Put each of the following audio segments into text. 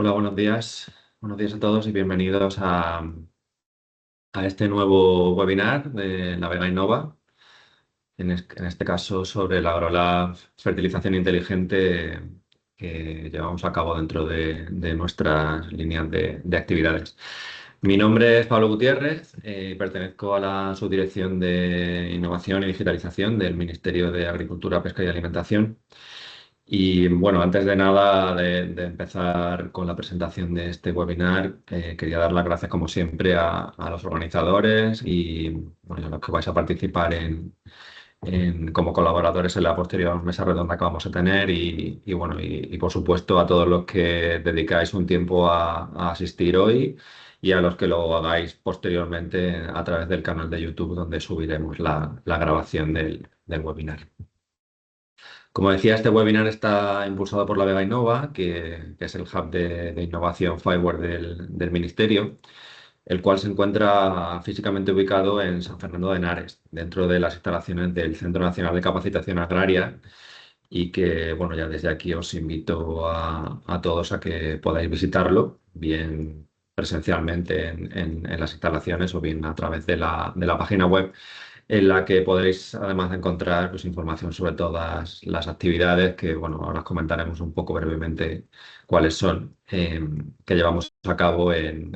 Hola, buenos días. Buenos días a todos y bienvenidos a este nuevo webinar de Navega Innova. En este caso sobre la AgroLab Fertilización Inteligente que llevamos a cabo dentro de nuestras líneas de actividades. Mi nombre es Pablo Gutiérrez, pertenezco a la Subdirección de Innovación y Digitalización del Ministerio de Agricultura, Pesca y Alimentación. Y bueno, antes de nada de empezar con la presentación de este webinar, quería dar las gracias como siempre a los organizadores y bueno, a los que vais a participar como colaboradores en la posterior mesa redonda que vamos a tener y por supuesto a todos los que dedicáis un tiempo a asistir hoy y a los que lo hagáis posteriormente a través del canal de YouTube donde subiremos la grabación del webinar. Como decía, este webinar está impulsado por la Vega Innova, que es el hub de innovación Fireware del Ministerio, el cual se encuentra físicamente ubicado en San Fernando de Henares, dentro de las instalaciones del Centro Nacional de Capacitación Agraria, y que, bueno, ya desde aquí os invito a todos a que podáis visitarlo, bien presencialmente en las instalaciones o bien a través de la página web en la que podréis además encontrar pues, información sobre todas las actividades que, bueno, ahora os comentaremos un poco brevemente cuáles son, que llevamos a cabo en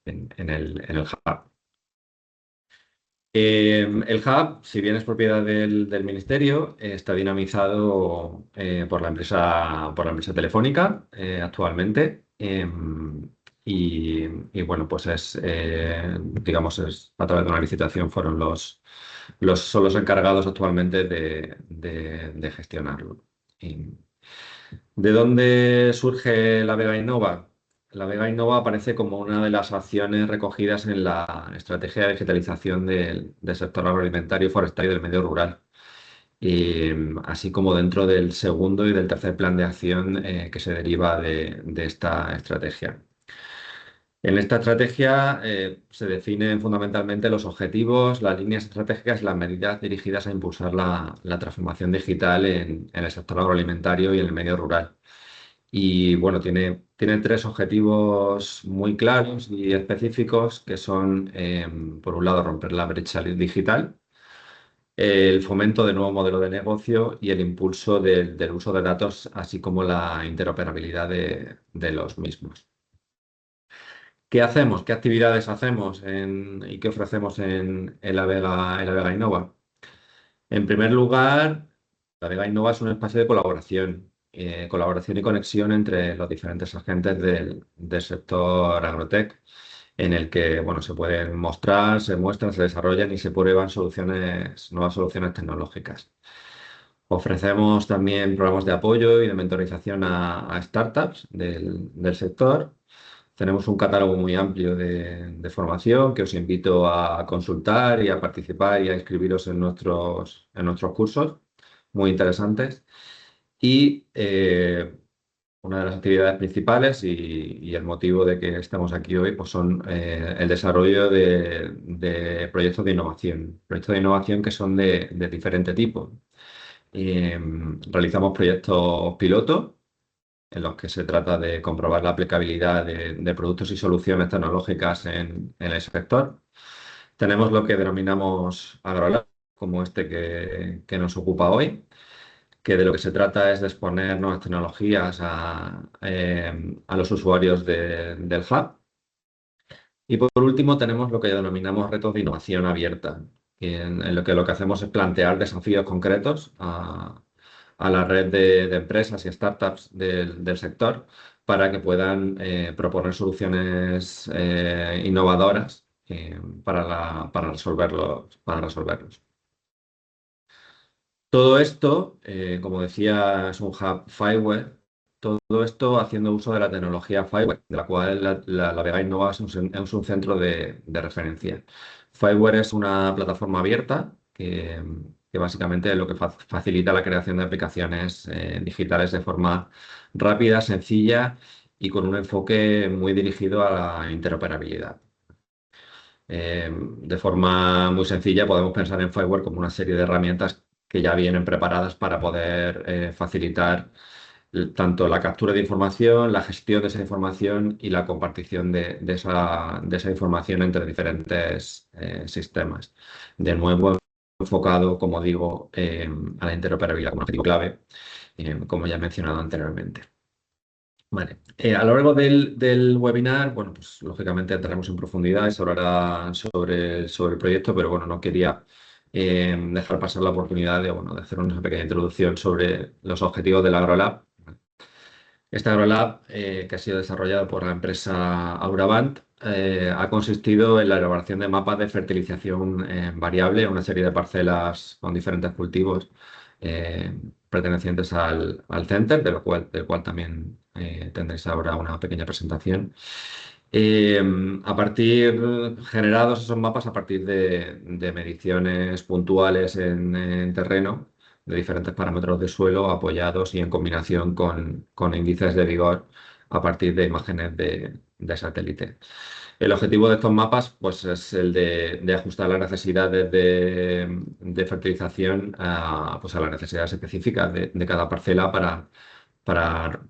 el hub. El hub, si bien es propiedad del ministerio, está dinamizado por la empresa Telefónica actualmente. Y bueno, pues digamos, a través de una licitación fueron son los encargados actualmente de gestionarlo. Y, ¿De dónde surge la Vega Innova? La Vega Innova aparece como una de las acciones recogidas en la estrategia de digitalización del sector agroalimentario, forestal y del medio rural, y así como dentro del segundo y del tercer plan de acción que se deriva de esta estrategia. En esta estrategia se definen fundamentalmente los objetivos, las líneas estratégicas y las medidas dirigidas a impulsar la transformación digital en el sector agroalimentario y en el medio rural. Y bueno, tiene tres objetivos muy claros y específicos que son, por un lado, romper la brecha digital, el fomento de nuevo modelo de negocio y el impulso del uso de datos, así como la interoperabilidad de los mismos. ¿Qué hacemos? ¿Qué actividades hacemos y qué ofrecemos en la Vega Innova? En primer lugar, la Vega Innova es un espacio de colaboración y conexión entre los diferentes agentes del sector agrotech, en el que bueno, se pueden mostrar, se muestran, se desarrollan y se prueban nuevas soluciones tecnológicas. Ofrecemos también programas de apoyo y de mentorización a startups del sector. Tenemos un catálogo muy amplio de formación que os invito a consultar y a participar y a inscribiros en nuestros cursos, muy interesantes. Y una de las actividades principales y el motivo de que estemos aquí hoy pues son el desarrollo de proyectos de innovación que son de diferente tipo. Realizamos proyectos piloto en los que se trata de comprobar la aplicabilidad de productos y soluciones tecnológicas en el sector. Tenemos lo que denominamos AgroLab, como este que nos ocupa hoy, que de lo que se trata es de exponer nuevas tecnologías a los usuarios del hub. Y por último tenemos lo que denominamos retos de innovación abierta, en lo que hacemos es plantear desafíos concretos a la red de empresas y startups del sector para que puedan proponer soluciones innovadoras para resolverlos. Todo esto, como decía, es un hub Fireware. Todo esto haciendo uso de la tecnología Fireware, de la cual la Vega Innova es un centro de referencia. Fireware es una plataforma abierta que básicamente lo que facilita la creación de aplicaciones digitales de forma rápida, sencilla y con un enfoque muy dirigido a la interoperabilidad. De forma muy sencilla podemos pensar en Fireware como una serie de herramientas que ya vienen preparadas para poder facilitar tanto la captura de información, la gestión de esa información y la compartición de esa información entre diferentes sistemas. De nuevo, enfocado, como digo, a la interoperabilidad como objetivo clave, como ya he mencionado anteriormente. Vale. A lo largo del webinar, bueno, pues lógicamente entraremos en profundidad y se hablará sobre el proyecto, pero bueno, no quería dejar pasar la oportunidad de, bueno, de hacer una pequeña introducción sobre los objetivos del AgroLab. Este AgroLab, que ha sido desarrollado por la empresa Auravant, ha consistido en la elaboración de mapas de fertilización variable en una serie de parcelas con diferentes cultivos pertenecientes al Center, del cual también tendréis ahora una pequeña presentación. Generados esos mapas a partir de mediciones puntuales en terreno de diferentes parámetros de suelo apoyados y en combinación con índices de vigor a partir de imágenes de satélite. El objetivo de estos mapas pues, es el de ajustar las necesidades de fertilización pues, a las necesidades específicas de cada parcela para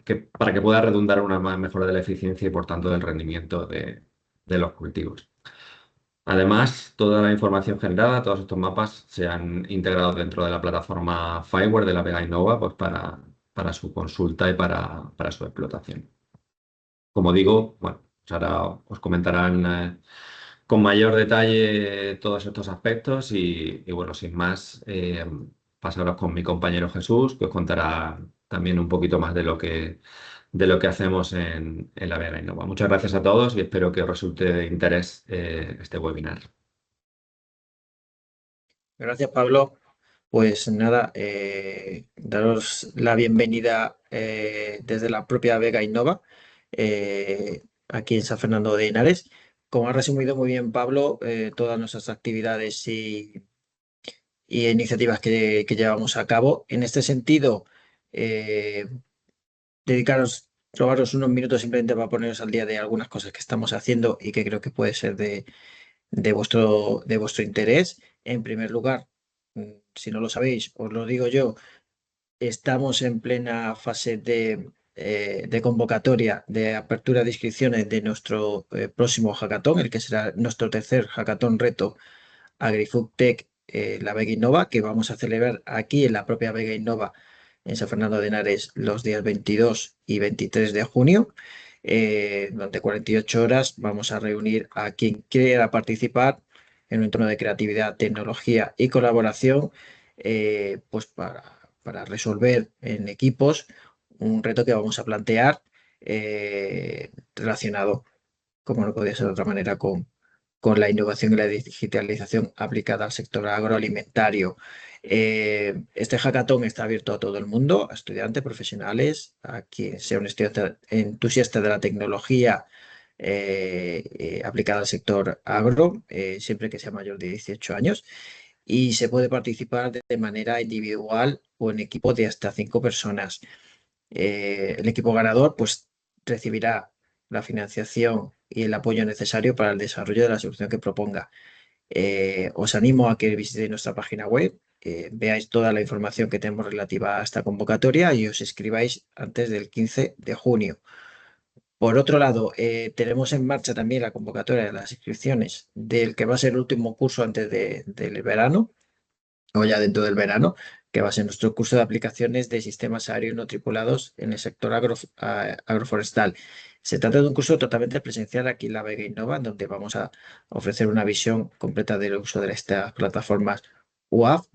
que pueda redundar en una mejora de la eficiencia y por tanto del rendimiento de los cultivos. Además, toda la información generada, todos estos mapas se han integrado dentro de la plataforma Fireware de la Vega Innova pues para su consulta y para su explotación. Como digo, bueno, pues ahora os comentarán con mayor detalle todos estos aspectos y bueno, sin más, pasaros con mi compañero Jesús, que os contará también un poquito más de lo que hacemos en la Vega Innova. Muchas gracias a todos y espero que os resulte de interés este webinar. Gracias, Pablo. Pues nada, daros la bienvenida desde la propia Vega Innova, aquí en San Fernando de Henares. Como ha resumido muy bien Pablo, todas nuestras actividades y iniciativas que llevamos a cabo. En este sentido, eh, robaros unos minutos simplemente para poneros al día de algunas cosas que estamos haciendo y que creo que puede ser de vuestro interés. En primer lugar, si no lo sabéis, os lo digo yo, estamos en plena fase de convocatoria, de apertura de inscripciones de nuestro próximo hackathon, el que será nuestro tercer hackathon reto AgriFood Tech, la Vega Innova, que vamos a celebrar aquí en la propia Vega Innova, en San Fernando de Henares, los días 22 y 23 de junio. Durante 48 horas vamos a reunir a quien quiera participar en un entorno de creatividad, tecnología y colaboración, pues para resolver en equipos un reto que vamos a plantear relacionado, como no podía ser de otra manera, con la innovación y la digitalización aplicada al sector agroalimentario. Este hackathon está abierto a todo el mundo, a estudiantes, profesionales, a quien sea un estudiante entusiasta de la tecnología aplicada al sector agro, siempre que sea mayor de 18 años. Y se puede participar de manera individual o en equipo de hasta 5 personas. El equipo ganador pues recibirá la financiación y el apoyo necesario para el desarrollo de la solución que proponga. Os animo a que visitéis nuestra página web, veáis toda la información que tenemos relativa a esta convocatoria y os inscribáis antes del 15 de junio. Por otro lado, tenemos en marcha también la convocatoria de las inscripciones del que va a ser el último curso antes del verano, o ya dentro del verano, que va a ser nuestro curso de aplicaciones de sistemas aéreos no tripulados en el sector agroforestal. Se trata de un curso totalmente presencial aquí en la Vega Innova, donde vamos a ofrecer una visión completa del uso de estas plataformas UAV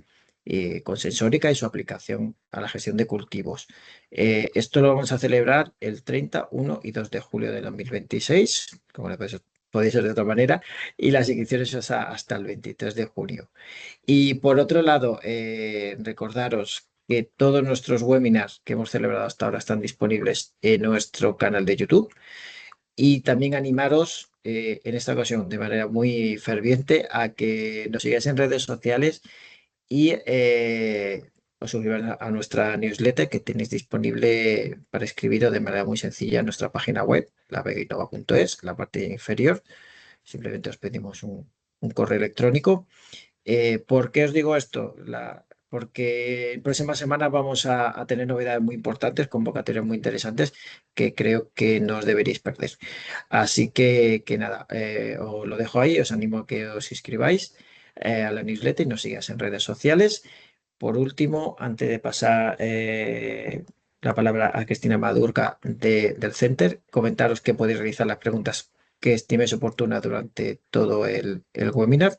con sensórica y su aplicación a la gestión de cultivos. Esto lo vamos a celebrar el 30, 1 y 2 de julio de 2026, como no podéis ser de otra manera, y las inscripciones hasta el 23 de junio. Y por otro lado, recordaros que todos nuestros webinars que hemos celebrado hasta ahora están disponibles en nuestro canal de YouTube y también animaros en esta ocasión de manera muy ferviente a que nos sigáis en redes sociales y os suscribáis a nuestra newsletter que tenéis disponible para escribiros de manera muy sencilla en nuestra página web, lavegainova.es, la parte inferior. Simplemente os pedimos un correo electrónico. ¿Por qué os digo esto? porque en próximas semanas vamos a tener novedades muy importantes, convocatorias muy interesantes que creo que no os deberéis perder. Así que nada, os lo dejo ahí, os animo a que os inscribáis a la newsletter y nos sigáis en redes sociales. Por último, antes de pasar la palabra a Cristina Madurga del Center, comentaros que podéis realizar las preguntas que estiméis oportunas durante todo el webinar.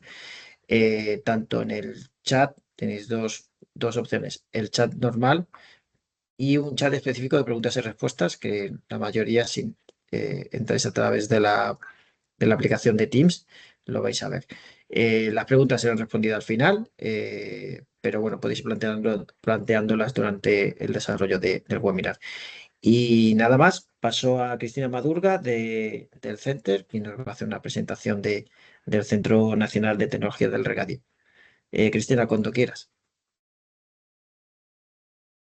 Tanto en el chat tenéis dos opciones, el chat normal y un chat específico de preguntas y respuestas, que la mayoría, si entráis a través de la aplicación de Teams, lo vais a ver. Las preguntas serán respondidas al final, pero bueno, podéis ir planteándolas durante el desarrollo del webinar. Y nada más, paso a Cristina Madurga del Center y nos va a hacer una presentación del Centro Nacional de Tecnología del Regadío. Cristina, cuando quieras.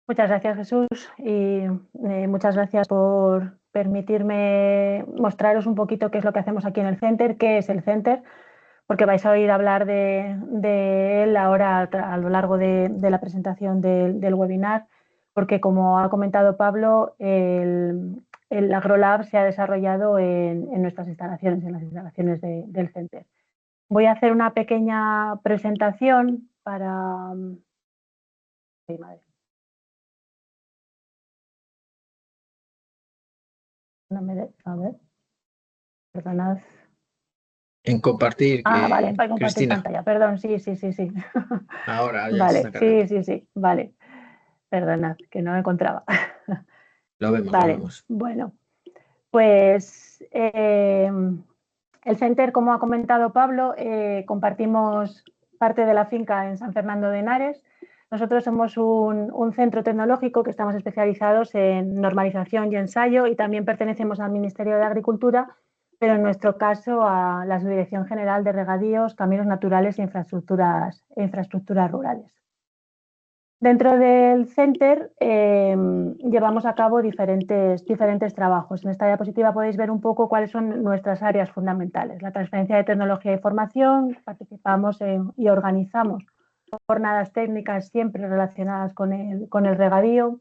Muchas gracias, Jesús, y muchas gracias por permitirme mostraros un poquito qué es lo que hacemos aquí en el Center, qué es el Center, porque vais a oír hablar de él ahora a lo largo de la presentación del webinar, porque como ha comentado Pablo, el AgroLab se ha desarrollado en nuestras instalaciones, en las instalaciones del Center. Voy a hacer una pequeña presentación para... Ay, madre. No me a ver, perdonad. En compartir, Vale, para compartir Cristina. pantalla, perdón, sí. Ahora ya se Vale, está cargando. sí, vale. Perdonad, que no me encontraba. Lo vemos, lo Vale, vemos. bueno, pues el Center, como ha comentado Pablo, compartimos parte de la finca en San Fernando de Henares. Nosotros somos un centro tecnológico que estamos especializados en normalización y ensayo y también pertenecemos al Ministerio de Agricultura, pero en nuestro caso a la Subdirección General de Regadíos, Caminos Naturales e infraestructuras rurales. Dentro del Center llevamos a cabo diferentes trabajos. En esta diapositiva podéis ver un poco cuáles son nuestras áreas fundamentales. La transferencia de tecnología y formación, participamos y organizamos jornadas técnicas siempre relacionadas con el regadío.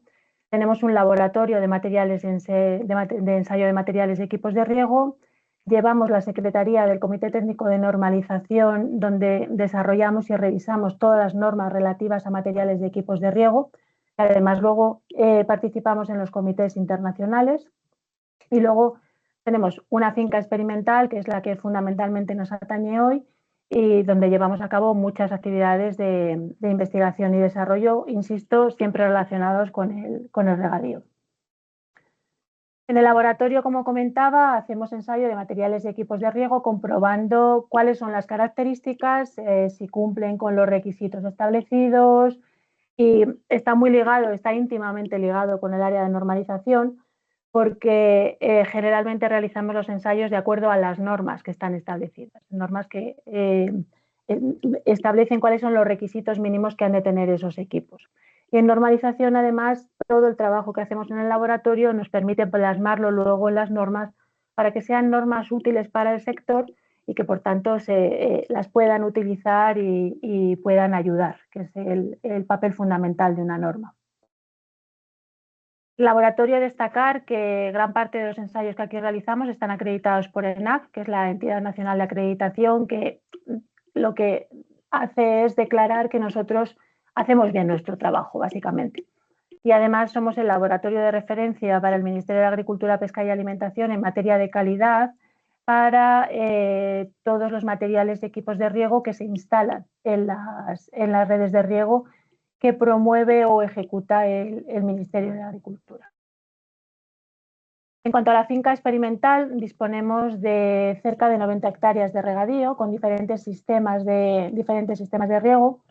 Tenemos un laboratorio de materiales de ensayo de materiales y equipos de riego. Llevamos la Secretaría del Comité Técnico de Normalización, donde desarrollamos y revisamos todas las normas relativas a materiales y equipos de riego. Además, luego participamos en los comités internacionales. Y luego tenemos una finca experimental, que es la que fundamentalmente nos atañe hoy, y donde llevamos a cabo muchas actividades de investigación y desarrollo, insisto, siempre relacionados con el regadío. En el laboratorio, como comentaba, hacemos ensayo de materiales y equipos de riego comprobando cuáles son las características, si cumplen con los requisitos establecidos, y está muy ligado, está íntimamente ligado con el área de normalización, porque generalmente realizamos los ensayos de acuerdo a las normas que están establecidas, normas que establecen cuáles son los requisitos mínimos que han de tener esos equipos. Y en normalización, además, todo el trabajo que hacemos en el laboratorio nos permite plasmarlo luego en las normas para que sean normas útiles para el sector y que, por tanto, las puedan utilizar y puedan ayudar, que es el papel fundamental de una norma. Laboratorio, destacar que gran parte de los ensayos que aquí realizamos están acreditados por ENAC, que es la entidad nacional de acreditación, que lo que hace es declarar que nosotros hacemos bien nuestro trabajo, básicamente. Y además somos el laboratorio de referencia para el Ministerio de Agricultura, Pesca y Alimentación en materia de calidad para todos los materiales y equipos de riego que se instalan en las redes de riego que promueve o ejecuta el Ministerio de Agricultura. En cuanto a la finca experimental, disponemos de cerca de 90 hectáreas de regadío con diferentes sistemas de riego,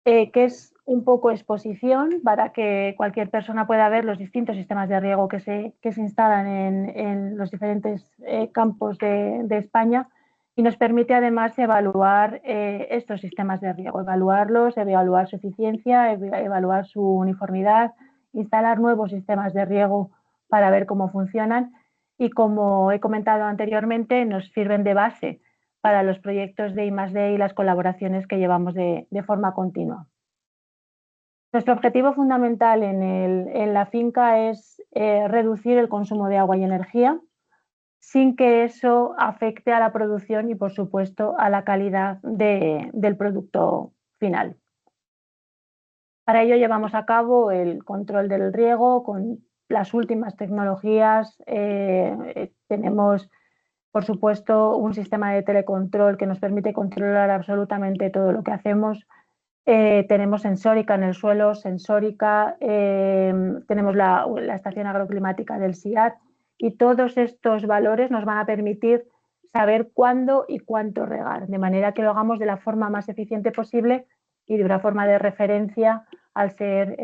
que es un poco exposición para que cualquier persona pueda ver los distintos sistemas de riego que se instalan en los diferentes campos de España, y nos permite además evaluar estos sistemas de riego, evaluarlos, evaluar su eficiencia, evaluar su uniformidad, instalar nuevos sistemas de riego para ver cómo funcionan, y como he comentado anteriormente, nos sirven de base para los proyectos de I+D y las colaboraciones que llevamos de forma continua. Nuestro objetivo fundamental en la finca es reducir el consumo de agua y energía sin que eso afecte a la producción y, por supuesto, a la calidad del producto final. Para ello llevamos a cabo el control del riego con las últimas tecnologías. Tenemos, por supuesto, un sistema de telecontrol que nos permite controlar absolutamente todo lo que hacemos. Tenemos sensórica en el suelo, sensórica, tenemos la estación agroclimática del SIAR, y todos estos valores nos van a permitir saber cuándo y cuánto regar, de manera que lo hagamos de la forma más eficiente posible y de una forma de referencia, al ser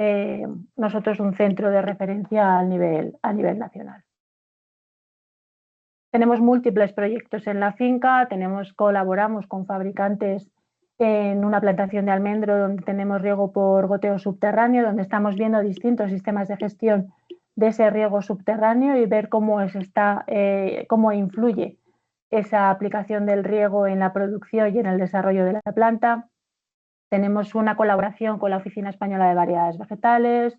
nosotros un centro de referencia a nivel nacional. Tenemos múltiples proyectos en la finca, colaboramos con fabricantes en una plantación de almendro donde tenemos riego por goteo subterráneo, donde estamos viendo distintos sistemas de gestión de ese riego subterráneo y ver cómo influye esa aplicación del riego en la producción y en el desarrollo de la planta. Tenemos una colaboración con la Oficina Española de Variedades Vegetales,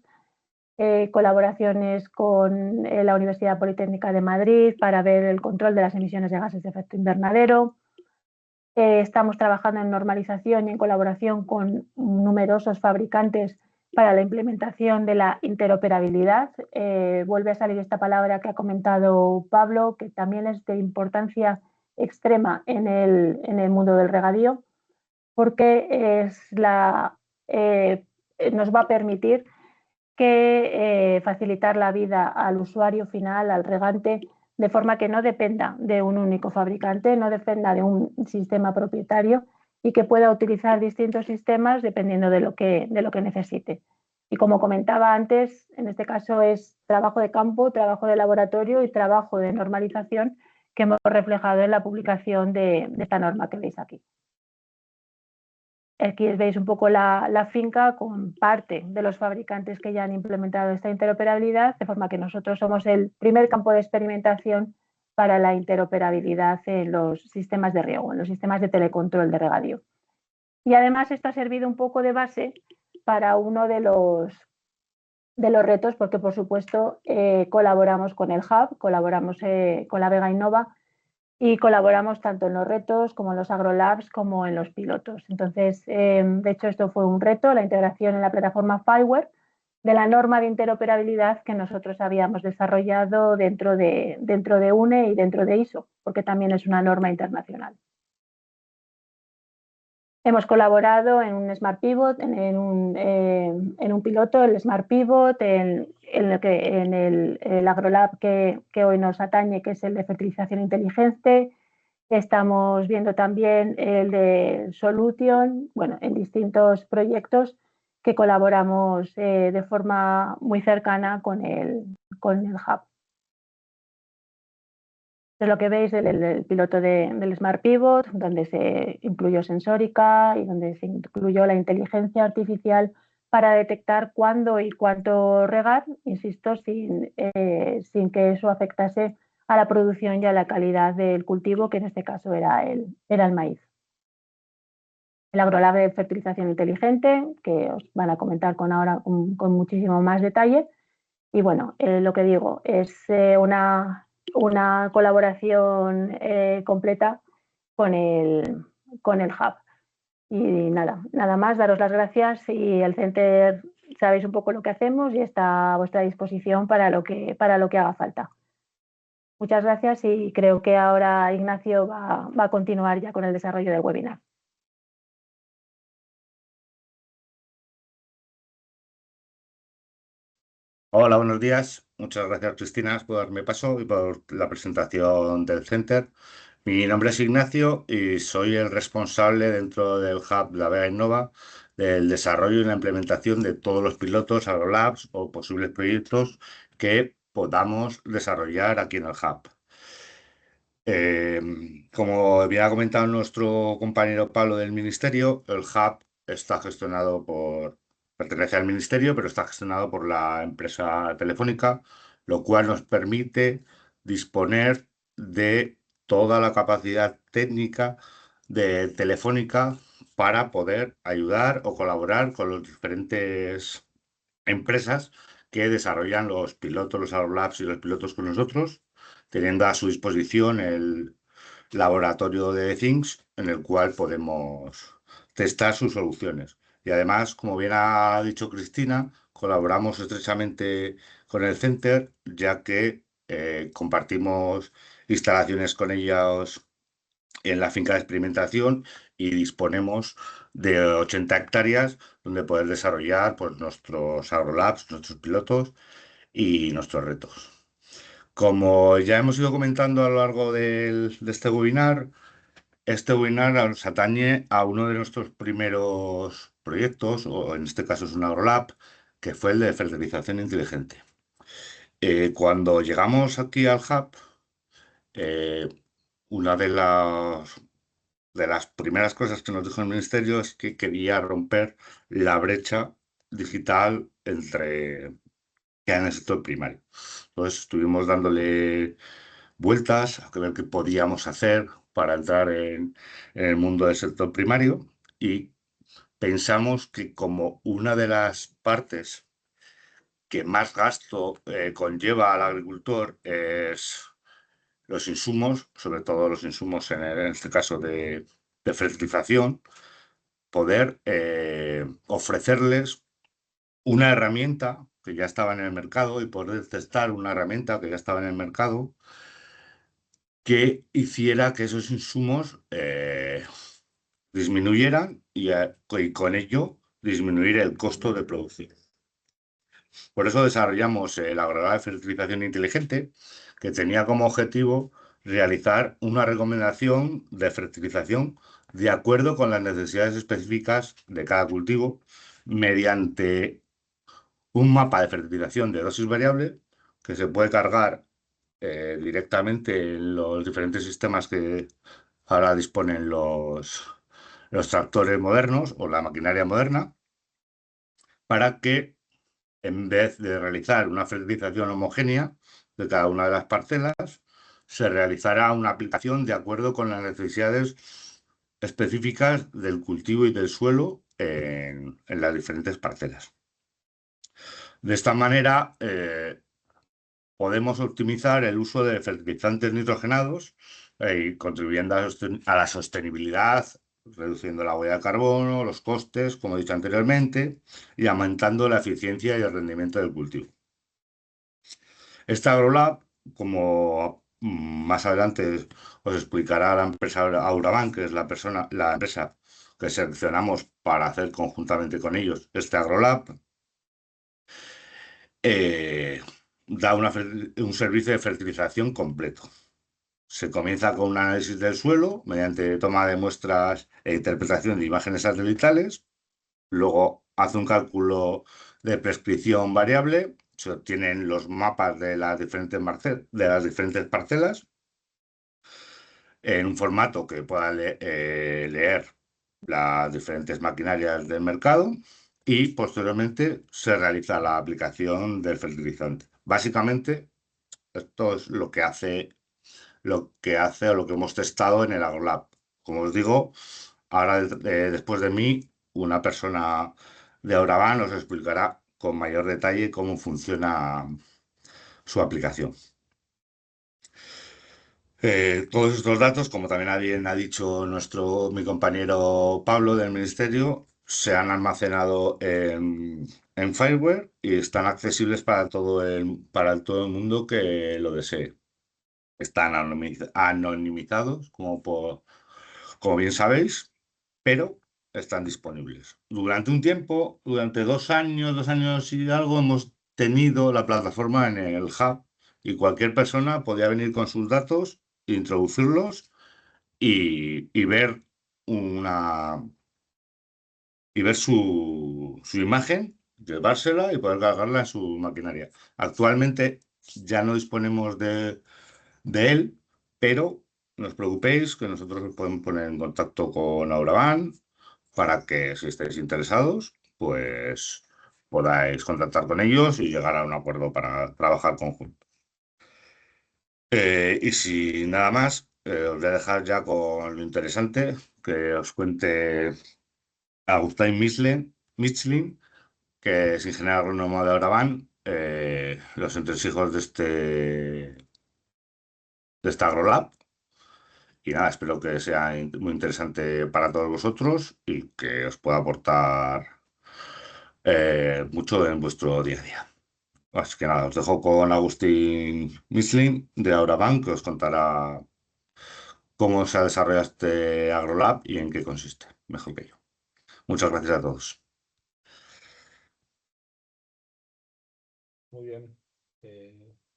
colaboraciones con la Universidad Politécnica de Madrid para ver el control de las emisiones de gases de efecto invernadero. Estamos trabajando en normalización y en colaboración con numerosos fabricantes para la implementación de la interoperabilidad. Vuelve a salir esta palabra que ha comentado Pablo, que también es de importancia extrema en el mundo del regadío, porque nos va a permitir facilitar la vida al usuario final, al regante, de forma que no dependa de un único fabricante, no dependa de un sistema propietario y que pueda utilizar distintos sistemas dependiendo de lo que necesite. Y como comentaba antes, en este caso es trabajo de campo, trabajo de laboratorio y trabajo de normalización que hemos reflejado en la publicación de esta norma que veis aquí. Aquí veis un poco la finca con parte de los fabricantes que ya han implementado esta interoperabilidad, de forma que nosotros somos el primer campo de experimentación para la interoperabilidad en los sistemas de riego, en los sistemas de telecontrol de regadío. Y además esto ha servido un poco de base para uno de los retos, porque por supuesto colaboramos con el Hub, colaboramos con la Vega Innova, y colaboramos tanto en los retos como en los agrolabs como en los pilotos. Entonces, de hecho, esto fue un reto, la integración en la plataforma Fireware de la norma de interoperabilidad que nosotros habíamos desarrollado dentro de UNE y dentro de ISO, porque también es una norma internacional. Hemos colaborado en un Smart Pivot, en un piloto, el Smart Pivot, en el AgroLab que hoy nos atañe, que es el de fertilización inteligente. Estamos viendo también el de Solution, bueno, en distintos proyectos que colaboramos de forma muy cercana con el Hub. Es lo que veis el piloto del Smart Pivot, donde se incluyó sensórica y donde se incluyó la inteligencia artificial para detectar cuándo y cuánto regar, insisto, sin que eso afectase a la producción y a la calidad del cultivo, que en este caso era el maíz. El AgroLab de fertilización inteligente, que os van a comentar ahora con muchísimo más detalle. Y bueno, lo que digo, es una colaboración completa con el Hub. Y nada más, daros las gracias, y el Center sabéis un poco lo que hacemos y está a vuestra disposición para lo que haga falta. Muchas gracias, y creo que ahora Ignacio va a continuar ya con el desarrollo del webinar. Hola, buenos días. Muchas gracias, Cristina, por darme paso y por la presentación del Center. Mi nombre es Ignacio y soy el responsable dentro del Hub La Vega Innova del desarrollo y la implementación de todos los pilotos, agrolabs o posibles proyectos que podamos desarrollar aquí en el Hub. Como había comentado nuestro compañero Pablo del Ministerio, el Hub está gestionado pertenece al Ministerio, pero está gestionado por la empresa Telefónica, lo cual nos permite disponer de toda la capacidad técnica de Telefónica para poder ayudar o colaborar con las diferentes empresas que desarrollan los pilotos, los Aerolabs y los pilotos con nosotros, teniendo a su disposición el laboratorio de Things en el cual podemos testar sus soluciones. Y además, como bien ha dicho Cristina, colaboramos estrechamente con el Center, ya que compartimos instalaciones con ellos en la finca de experimentación y disponemos de 80 hectáreas donde poder desarrollar pues, nuestros Aerolabs, nuestros pilotos y nuestros retos. Como ya hemos ido comentando a lo largo de este webinar nos atañe a uno de nuestros primeros proyectos, o en este caso es un AgroLab, que fue el de fertilización inteligente. Cuando llegamos aquí al Hub, eh, una de las primeras cosas que nos dijo el ministerio es que quería romper la brecha digital que hay en el sector primario. Entonces estuvimos dándole vueltas a ver qué podíamos hacer para entrar en el mundo del sector primario y pensamos que como una de las partes que más gasto conlleva al agricultor es los insumos, sobre todo los insumos en este caso de fertilización, poder ofrecerles una herramienta que ya estaba en el mercado y poder testar una herramienta que ya estaba en el mercado que hiciera que esos insumos disminuyeran y con ello disminuir el costo de producción. Por eso desarrollamos el agregado de fertilización inteligente, que tenía como objetivo realizar una recomendación de fertilización de acuerdo con las necesidades específicas de cada cultivo mediante un mapa de fertilización de dosis variable que se puede cargar directamente en los diferentes sistemas que ahora disponen los tractores modernos o la maquinaria moderna, para que en vez de realizar una fertilización homogénea de cada una de las parcelas, se realizará una aplicación de acuerdo con las necesidades específicas del cultivo y del suelo en las diferentes parcelas. De esta manera, podemos optimizar el uso de fertilizantes nitrogenados contribuyendo a la sostenibilidad, reduciendo la huella de carbono, los costes, como he dicho anteriormente, y aumentando la eficiencia y el rendimiento del cultivo. Este AgroLab, como más adelante os explicará la empresa Auraban, que es la empresa que seleccionamos para hacer conjuntamente con ellos este AgroLab, da un servicio de fertilización completo. Se comienza con un análisis del suelo mediante toma de muestras e interpretación de imágenes satelitales. Luego hace un cálculo de prescripción variable. Se obtienen los mapas de las diferentes parcelas en un formato que pueda leer las diferentes maquinarias del mercado y posteriormente se realiza la aplicación del fertilizante. Básicamente, esto es lo que hace o lo que hemos testado en el AgroLab. Como os digo, ahora después de mí, una persona de Auraban os explicará con mayor detalle cómo funciona su aplicación. Todos estos datos, como también bien ha dicho mi compañero Pablo del Ministerio, se han almacenado en Fireware y están accesibles para todo el mundo que lo desee. Están anonimizados, como bien sabéis, pero están disponibles. Durante un tiempo, durante 2 años y algo, hemos tenido la plataforma en el Hub y cualquier persona podía venir con sus datos, introducirlos y ver su imagen, llevársela y poder cargarla en su maquinaria. Actualmente ya no disponemos de él, pero no os preocupéis que nosotros os podemos poner en contacto con Auraban para que si estáis interesados, pues podáis contactar con ellos y llegar a un acuerdo para trabajar conjunto. Y sin nada más, os voy a dejar ya con lo interesante, que os cuente Agustín Michelin, que es ingeniero agrónomo de Auraván, los entresijos de esta AgroLab. Y nada, espero que sea muy interesante para todos vosotros y que os pueda aportar mucho en vuestro día a día. Así que nada, os dejo con Agustín Michelin de Auraván, que os contará cómo se ha desarrollado este AgroLab y en qué consiste, mejor que yo. Muchas gracias a todos. Muy bien.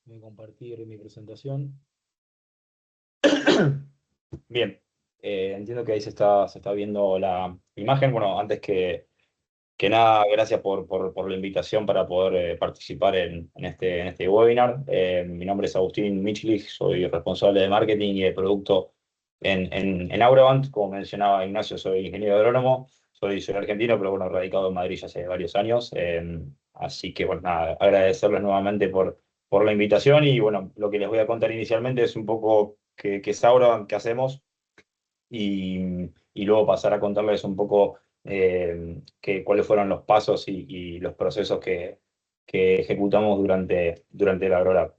Voy a compartir mi presentación. Bien, entiendo que ahí se está viendo la imagen. Bueno, antes que nada, gracias por la invitación para poder participar en este webinar. Mi nombre es Agustín Michlich, soy responsable de marketing y de producto en Auravant. Como mencionaba Ignacio, soy ingeniero agrónomo, soy argentino, pero bueno, radicado en Madrid ya hace varios años. Así que bueno, nada, agradecerles nuevamente por la invitación y bueno, lo que les voy a contar inicialmente es un poco qué es Auravant, qué hacemos y luego pasar a contarles un poco cuáles fueron los pasos y los procesos que ejecutamos durante el AgroLab.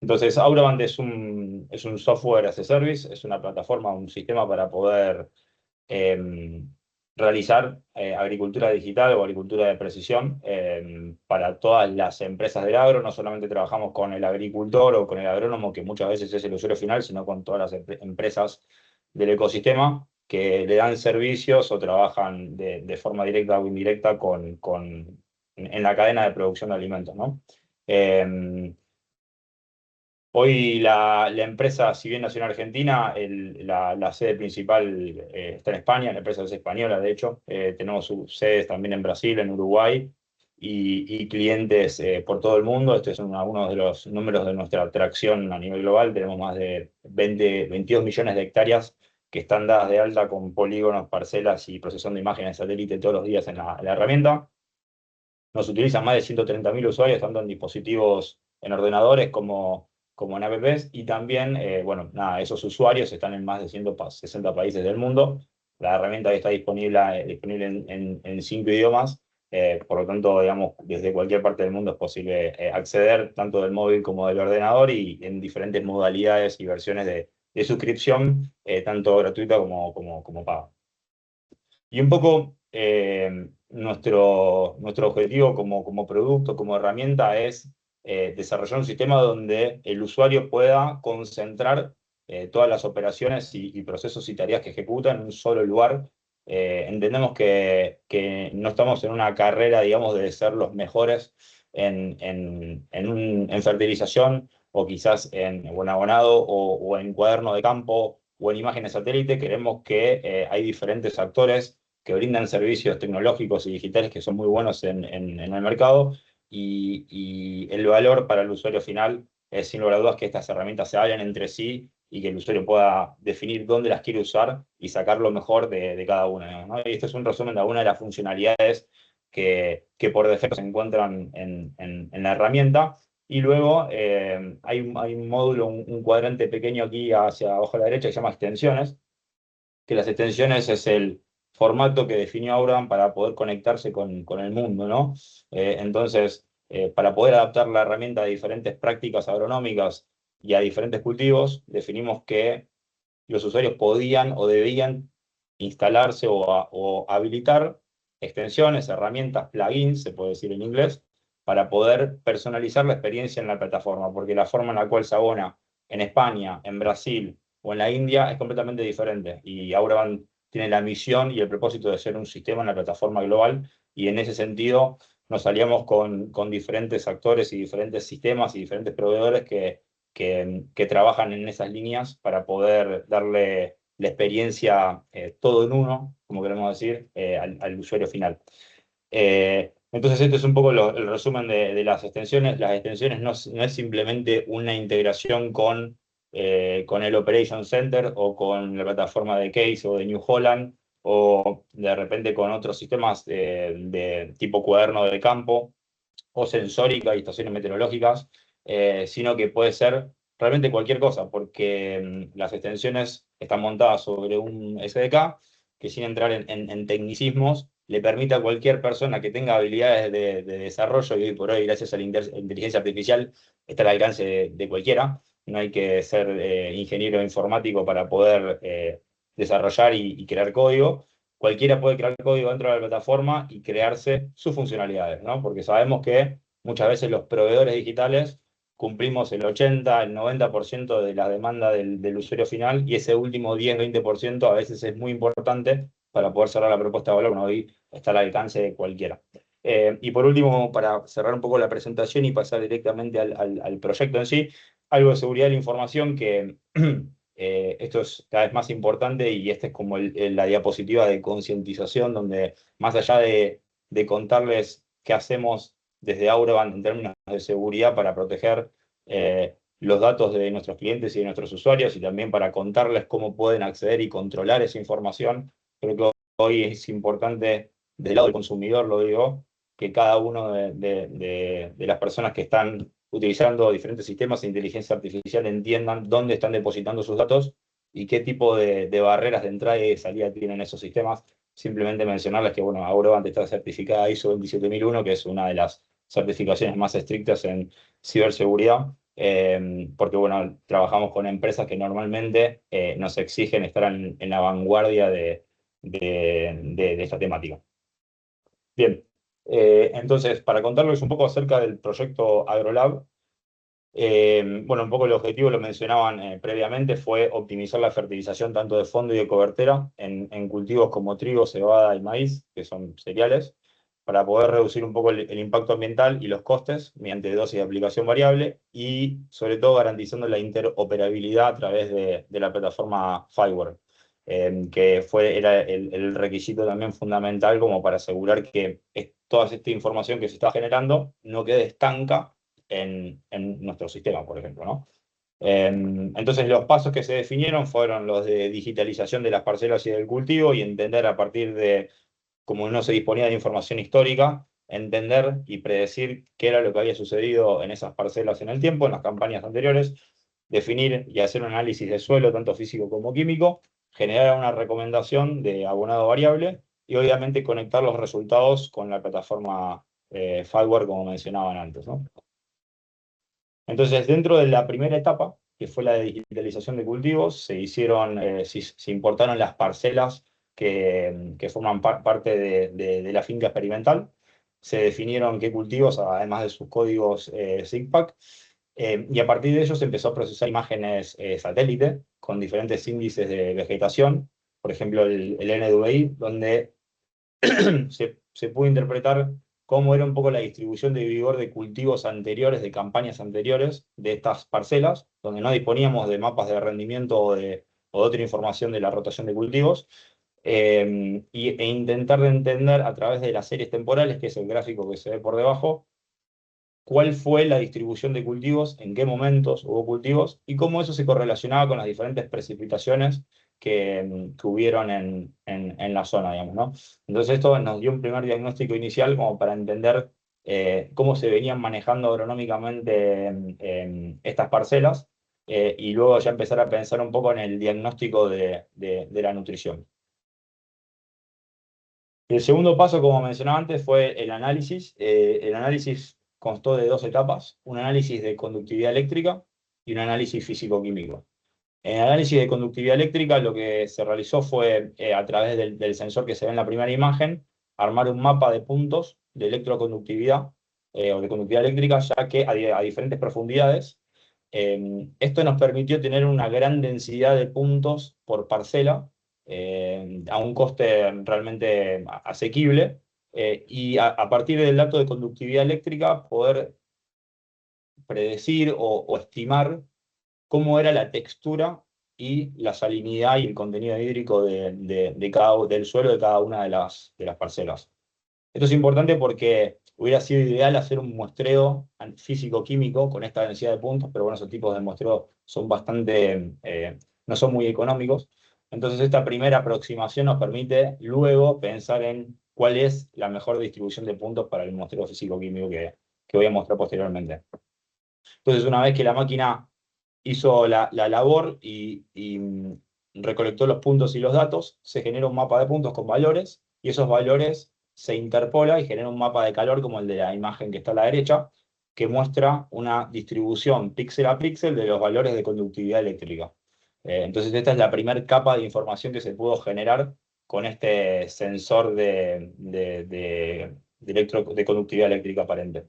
Entonces, Auravant es un software as a service, es una plataforma, un sistema para poder realizar agricultura digital o agricultura de precisión para todas las empresas del agro. No solamente trabajamos con el agricultor o con el agrónomo, que muchas veces es el usuario final, sino con todas las empresas del ecosistema que le dan servicios o trabajan de forma directa o indirecta en la cadena de producción de alimentos, ¿no? Hoy la empresa, si bien nació en Argentina, la sede principal está en España, la empresa es española, de hecho. Tenemos sus sedes también en Brasil, en Uruguay y clientes por todo el mundo. Este es uno de los números de nuestra atracción a nivel global. Tenemos más de 22 millones de hectáreas que están dadas de alta con polígonos, parcelas y procesando imágenes de satélite todos los días en la herramienta. Nos utilizan más de 130.000 usuarios, tanto en dispositivos, en ordenadores como en apps, y también, bueno, nada, esos usuarios están en más de 160 países del mundo. La herramienta está disponible en 5 idiomas, por lo tanto, digamos, desde cualquier parte del mundo es posible acceder tanto del móvil como del ordenador y en diferentes modalidades y versiones de suscripción, tanto gratuita como paga. Y un poco nuestro objetivo como producto, como herramienta, es desarrollar un sistema donde el usuario pueda concentrar todas las operaciones y procesos y tareas que ejecuta en un solo lugar. Entendemos que no estamos en una carrera, digamos, de ser los mejores en fertilización o quizás en abonado o en cuaderno de campo o en imágenes satélite. Queremos que hay diferentes actores que brindan servicios tecnológicos y digitales que son muy buenos en el mercado y el valor para el usuario final es sin lugar a dudas que estas herramientas se hablen entre sí y que el usuario pueda definir dónde las quiere usar y sacar lo mejor de cada una, ¿no? Y este es un resumen de algunas de las funcionalidades que por defecto se encuentran en la herramienta. Y luego hay un módulo, un cuadrante pequeño aquí hacia abajo a la derecha que se llama extensiones, que las extensiones es el formato que definió Auravant para poder conectarse con el mundo, ¿no? Entonces, para poder adaptar la herramienta a diferentes prácticas agronómicas y a diferentes cultivos, definimos que los usuarios podían o debían instalarse o habilitar extensiones, herramientas, plugins, se puede decir en inglés, para poder personalizar la experiencia en la plataforma, porque la forma en la cual se abona en España, en Brasil o en la India es completamente diferente. Y Auravant tiene la misión y el propósito de ser un sistema en la plataforma global, y en ese sentido nos aliamos con diferentes actores y diferentes sistemas y diferentes proveedores que trabajan en esas líneas para poder darle la experiencia todo en uno, como queremos decir, al usuario final. Entonces, este es un poco el resumen de las extensiones. Las extensiones no es simplemente una integración con el Operation Center o con la plataforma de Case o de New Holland o de repente con otros sistemas de tipo cuaderno de campo o sensórica y estaciones meteorológicas, sino que puede ser realmente cualquier cosa, porque las extensiones están montadas sobre un SDK que sin entrar en tecnicismos, le permite a cualquier persona que tenga habilidades de desarrollo, y hoy por hoy, gracias a la inteligencia artificial, está al alcance de cualquiera. No hay que ser ingeniero informático para poder desarrollar y crear código. Cualquiera puede crear código dentro de la plataforma y crearse sus funcionalidades, ¿no? Porque sabemos que muchas veces los proveedores digitales cumplimos el 80, el 90% de la demanda del usuario final, y ese último 10-20% a veces es muy importante para poder cerrar la propuesta de valor. Bueno, hoy está al alcance de cualquiera. Y por último, para cerrar un poco la presentación y pasar directamente al proyecto en sí, algo de seguridad de la información que esto es cada vez más importante, y esta es como la diapositiva de concientización, donde más allá de contarles qué hacemos desde Aurovant en términos de seguridad para proteger los datos de nuestros clientes y de nuestros usuarios, y también para contarles cómo pueden acceder y controlar esa información, creo que hoy es importante, del lado del consumidor lo digo, que cada uno de las personas que están utilizando diferentes sistemas de inteligencia artificial entiendan dónde están depositando sus datos y qué tipo de barreras de entrada y de salida tienen esos sistemas. Simplemente mencionarles que, bueno, Aurovant está certificada ISO 27001, que es una de las certificaciones más estrictas en ciberseguridad, porque, bueno, trabajamos con empresas que normalmente nos exigen estar en la vanguardia de esta temática. Bien, entonces, para contarles un poco acerca del proyecto AgroLab, bueno, un poco el objetivo, lo mencionaban previamente, fue optimizar la fertilización tanto de fondo y de cobertera en cultivos como trigo, cebada y maíz, que son cereales, para poder reducir un poco el impacto ambiental y los costes mediante dosis de aplicación variable, y sobre todo garantizando la interoperabilidad a través de la plataforma Fireware, que era el requisito también fundamental como para asegurar que toda esta información que se está generando no quede estanca en nuestro sistema, por ejemplo, ¿no? Entonces, los pasos que se definieron fueron los de digitalización de las parcelas y del cultivo, y entender a partir de, como no se disponía de información histórica, entender y predecir qué era lo que había sucedido en esas parcelas en el tiempo, en las campañas anteriores, definir y hacer un análisis de suelo, tanto físico como químico, generar una recomendación de abonado variable, y obviamente conectar los resultados con la plataforma Fireware, como mencionaban antes, ¿no? Entonces, dentro de la primera etapa, que fue la de digitalización de cultivos, se importaron las parcelas que forman parte de la finca experimental. Se definieron qué cultivos, además de sus códigos SIGPAC, y a partir de ello se empezó a procesar imágenes satélite con diferentes índices de vegetación, por ejemplo el NDVI, donde se pudo interpretar cómo era un poco la distribución de vigor de cultivos anteriores, de campañas anteriores de estas parcelas, donde no disponíamos de mapas de rendimiento o de otra información de la rotación de cultivos, e intentar de entender a través de las series temporales, que es el gráfico que se ve por debajo, cuál fue la distribución de cultivos, en qué momentos hubo cultivos, y cómo eso se correlacionaba con las diferentes precipitaciones que hubieron en la zona, digamos, ¿no? Entonces esto nos dio un primer diagnóstico inicial como para entender cómo se venían manejando agronómicamente estas parcelas, y luego ya empezar a pensar un poco en el diagnóstico de la nutrición. El segundo paso, como mencionaba antes, fue el análisis. El análisis constó de dos etapas: un análisis de conductividad eléctrica y un análisis físico-químico. En el análisis de conductividad eléctrica, lo que se realizó fue, a través del sensor que se ve en la primera imagen, armar un mapa de puntos de electroconductividad o de conductividad eléctrica, ya que a diferentes profundidades. Esto nos permitió tener una gran densidad de puntos por parcela, a un coste realmente asequible, y a partir del dato de conductividad eléctrica poder predecir o estimar cómo era la textura y la salinidad y el contenido hídrico del suelo de cada una de las parcelas. Esto es importante porque hubiera sido ideal hacer un muestreo físico-químico con esta densidad de puntos, pero bueno, esos tipos de muestreo son no son muy económicos. Entonces, esta primera aproximación nos permite luego pensar en cuál es la mejor distribución de puntos para el muestreo físico-químico que voy a mostrar posteriormente. Entonces, una vez que la máquina hizo la labor y recolectó los puntos y los datos, se genera un mapa de puntos con valores, y esos valores se interpola y genera un mapa de calor como el de la imagen que está a la derecha, que muestra una distribución píxel a píxel de los valores de conductividad eléctrica. Entonces esta es la primera capa de información que se pudo generar con este sensor de conductividad eléctrica aparente.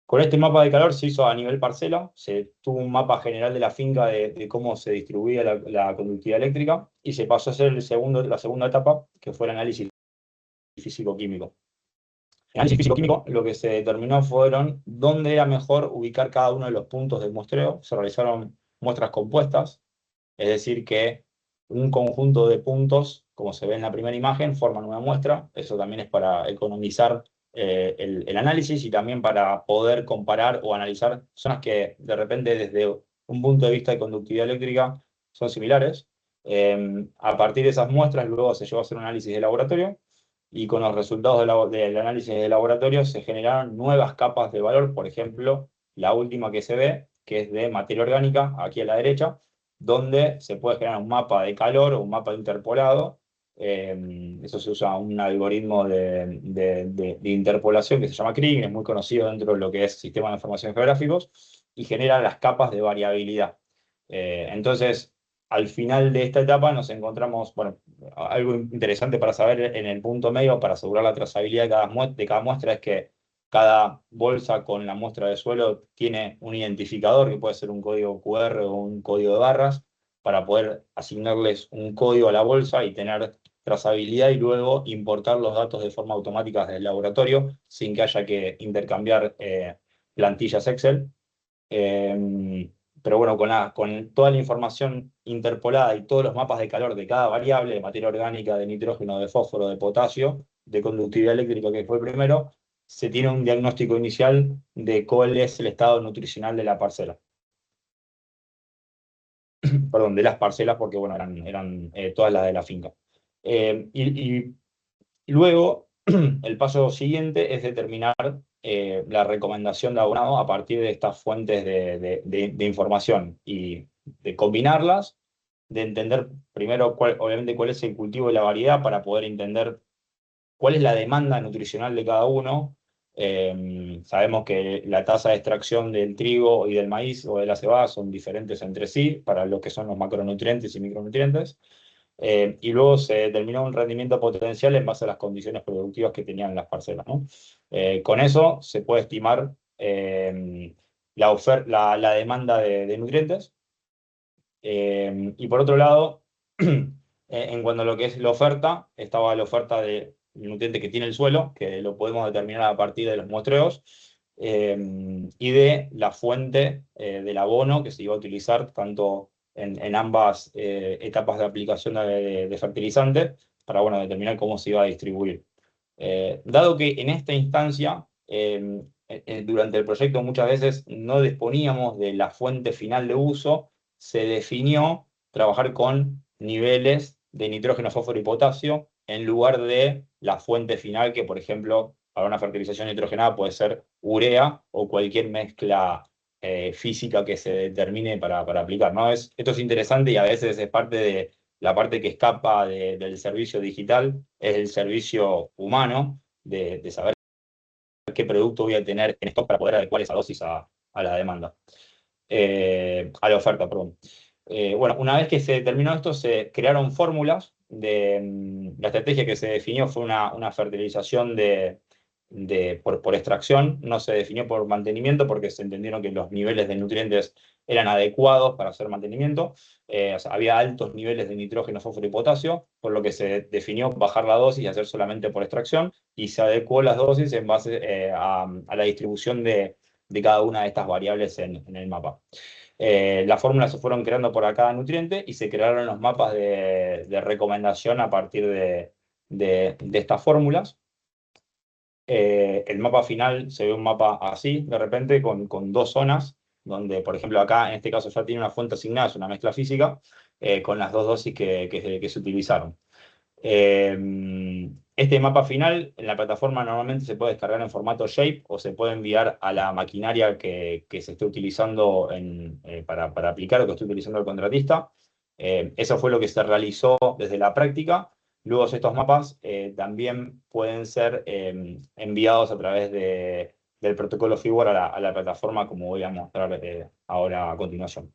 Con este mapa de calor se hizo a nivel parcela, se tuvo un mapa general de la finca de cómo se distribuía la conductividad eléctrica, y se pasó a hacer la segunda etapa, que fue el análisis físico-químico. En el análisis físico-químico lo que se determinó fueron dónde era mejor ubicar cada uno de los puntos del muestreo. Se realizaron muestras compuestas, es decir, que un conjunto de puntos, como se ve en la primera imagen, forman una muestra. Eso también es para economizar el análisis y también para poder comparar o analizar zonas que de repente desde un punto de vista de conductividad eléctrica son similares. A partir de esas muestras luego se llevó a hacer un análisis de laboratorio, y con los resultados del análisis de laboratorio se generaron nuevas capas de valor. Por ejemplo, la última que se ve, que es de materia orgánica, aquí a la derecha, donde se puede generar un mapa de calor o un mapa interpolado. Eso se usa un algoritmo de interpolación que se llama Kriging, es muy conocido dentro de lo que es sistema de información geográficos, y genera las capas de variabilidad. Entonces, al final de esta etapa nos encontramos, bueno, algo interesante para saber en el punto medio, para asegurar la trazabilidad de cada muestra, es que cada bolsa con la muestra de suelo tiene un identificador, que puede ser un código QR o un código de barras, para poder asignarles un código a la bolsa y tener trazabilidad, y luego importar los datos de forma automática desde el laboratorio, sin que haya que intercambiar plantillas Excel. Pero bueno, con toda la información interpolada y todos los mapas de calor de cada variable, de materia orgánica, de nitrógeno, de fósforo, de potasio, de conductividad eléctrica, que fue el primero, se tiene un diagnóstico inicial de cuál es el estado nutricional de la parcela. Perdón, de las parcelas, porque bueno, eran todas las de la finca. Y luego, el paso siguiente es determinar la recomendación de abonado a partir de estas fuentes de información, y de combinarlas, de entender primero obviamente cuál es el cultivo y la variedad, para poder entender cuál es la demanda nutricional de cada uno. Sabemos que la tasa de extracción del trigo y del maíz o de la cebada son diferentes entre sí para lo que son los macronutrientes y micronutrientes. Y luego se determinó un rendimiento potencial en base a las condiciones productivas que tenían las parcelas, ¿no? Con eso se puede estimar la demanda de nutrientes. Y por otro lado, en cuanto a lo que es la oferta, estaba la oferta de nutrientes que tiene el suelo, que lo podemos determinar a partir de los muestreos, y de la fuente del abono que se iba a utilizar tanto en ambas etapas de aplicación de fertilizante, para bueno, determinar cómo se iba a distribuir. Dado que en esta instancia, durante el proyecto muchas veces no disponíamos de la fuente final de uso, se definió trabajar con niveles de nitrógeno, fósforo y potasio, en lugar de la fuente final, que por ejemplo, para una fertilización nitrogenada puede ser urea o cualquier mezcla física que se determine para aplicar, ¿no? Esto es interesante, y a veces es parte de la parte que escapa del servicio digital, es el servicio humano, de saber qué producto voy a tener en stock para poder adecuar esa dosis a la demanda. A la oferta, perdón. Bueno, una vez que se determinó esto, se crearon fórmulas. La estrategia que se definió fue una fertilización por extracción. No se definió por mantenimiento, porque se entendieron que los niveles de nutrientes eran adecuados para hacer mantenimiento. O sea, había altos niveles de nitrógeno, fósforo y potasio, por lo que se definió bajar la dosis y hacer solamente por extracción, y se adecuó las dosis en base a la distribución de cada una de estas variables en el mapa. Las fórmulas se fueron creando por cada nutriente, y se crearon los mapas de recomendación a partir de estas fórmulas. El mapa final se ve un mapa así, de repente, con dos zonas, donde, por ejemplo, acá, en este caso, ya tiene una fuente asignada, es una mezcla física, con las dos dosis que se utilizaron. Esto Este mapa final en la plataforma normalmente se puede descargar en formato shape o se puede enviar a la maquinaria que se esté utilizando para aplicar o que esté utilizando el contratista. Eso fue lo que se realizó desde la práctica. Luego estos mapas también pueden ser enviados a través del protocolo Figure a la plataforma, como voy a mostrar ahora a continuación.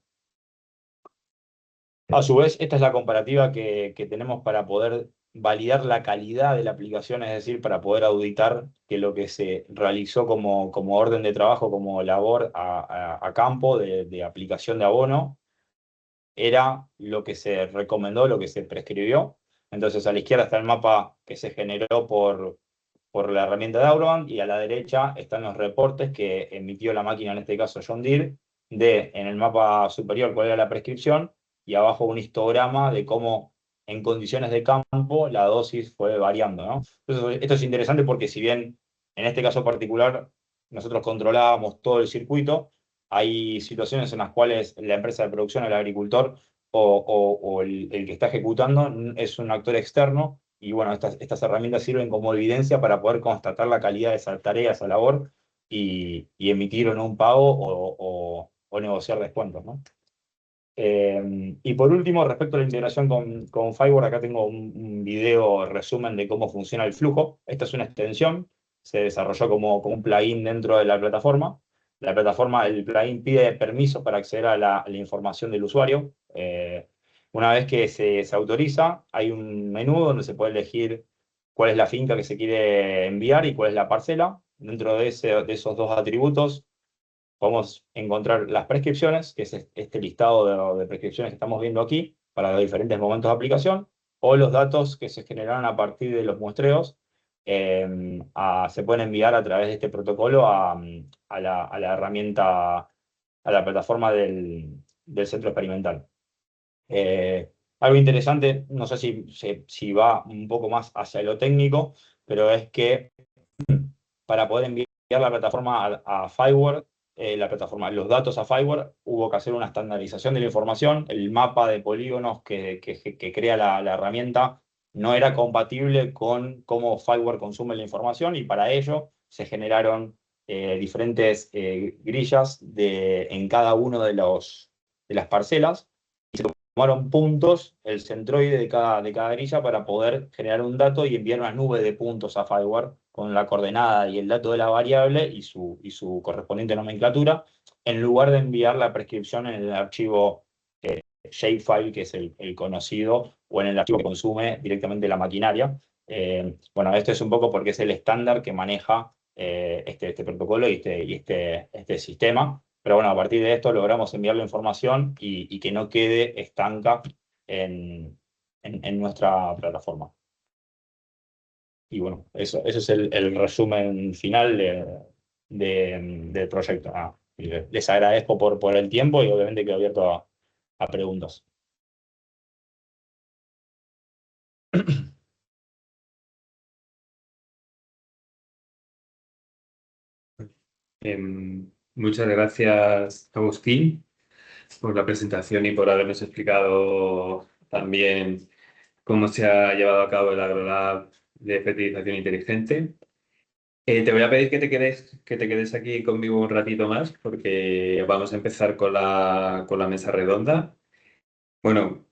A su vez, esta es la comparativa que tenemos para poder validar la calidad de la aplicación, es decir, para poder auditar que lo que se realizó como orden de trabajo, como labor a campo de aplicación de abono, era lo que se recomendó, lo que se prescribió. Entonces, a la izquierda está el mapa que se generó por la herramienta de Auroband, y a la derecha están los reportes que emitió la máquina, en este caso John Deere, en el mapa superior cuál era la prescripción, y abajo un histograma de cómo en condiciones de campo la dosis fue variando, ¿no? Entonces, esto es interesante porque si bien en este caso particular nosotros controlábamos todo el circuito, hay situaciones en las cuales la empresa de producción, el agricultor o el que está ejecutando es un actor externo, y bueno, estas herramientas sirven como evidencia para poder constatar la calidad de esa tarea, esa labor, y emitir o no un pago o negociar descuentos, ¿no? Y por último, respecto a la integración con Fiverr, acá tengo un video resumen de cómo funciona el flujo. Esta es una extensión, se desarrolló como un plugin dentro de la plataforma. La plataforma, el plugin pide permiso para acceder a la información del usuario. Una vez que se autoriza, hay un menú donde se puede elegir cuál es la finca que se quiere enviar y cuál es la parcela. Dentro de esos dos atributos podemos encontrar las prescripciones, que es este listado de prescripciones que estamos viendo aquí para los diferentes momentos de aplicación, o los datos que se generaron a partir de los muestreos. Se pueden enviar a través de este protocolo a la herramienta, a la plataforma del centro experimental. Algo interesante, no sé si va un poco más hacia lo técnico, pero es que para poder enviar la plataforma a Fireware, los datos a Fireware, hubo que hacer una estandarización de la información. El mapa de polígonos que crea la herramienta no era compatible con cómo Fireware consume la información, y para ello se generaron diferentes grillas en cada uno de las parcelas. Tomaron puntos, el centroide de cada grilla, para poder generar un dato y enviar una nube de puntos a Fireware con la coordenada y el dato de la variable y su correspondiente nomenclatura, en lugar de enviar la prescripción en el archivo shapefile, que es el conocido, o en el archivo que consume directamente la maquinaria. Bueno, esto es un poco porque es el estándar que maneja este protocolo y este sistema. Pero bueno, a partir de esto logramos enviar la información y que no quede estanca en nuestra plataforma. Y bueno, eso es el resumen final del proyecto. Les agradezco por el tiempo y obviamente quedo abierto a preguntas. Muchas gracias, Agustín, por la presentación y por habernos explicado también cómo se ha llevado a cabo el AgroLab de fertilización inteligente. Te voy a pedir que te quedes aquí conmigo un ratito más, porque vamos a empezar con la mesa redonda. Bueno,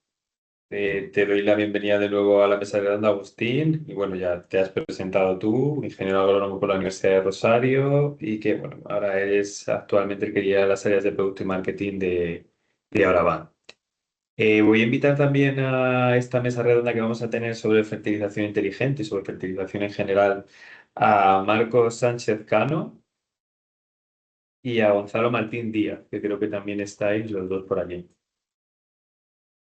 te doy la bienvenida de nuevo a la mesa redonda, Agustín. Y bueno, ya te has presentado tú, ingeniero agrónomo por la Universidad de Rosario, y que bueno, ahora eres actualmente el que guía las áreas de producto y marketing de Auroband. Voy a invitar también a esta mesa redonda que vamos a tener sobre fertilización inteligente y sobre fertilización en general a Marcos Sánchez Cano y a Gonzalo Martín Díaz, que creo que también estáis los dos por allí.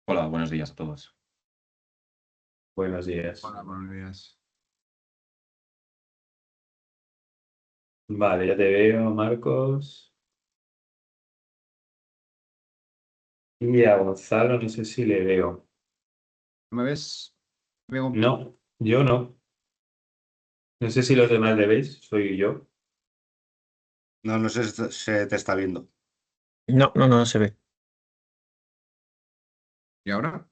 Hola, buenos días a todos. Buenos días. Hola, buenos días. Vale, ya te veo, Marcos. Y a Gonzalo no sé si le veo. ¿Me ves? Veo un- No, yo no. No sé si los demás le veis, soy yo. No sé si se te está viendo. No se ve. ¿Y ahora?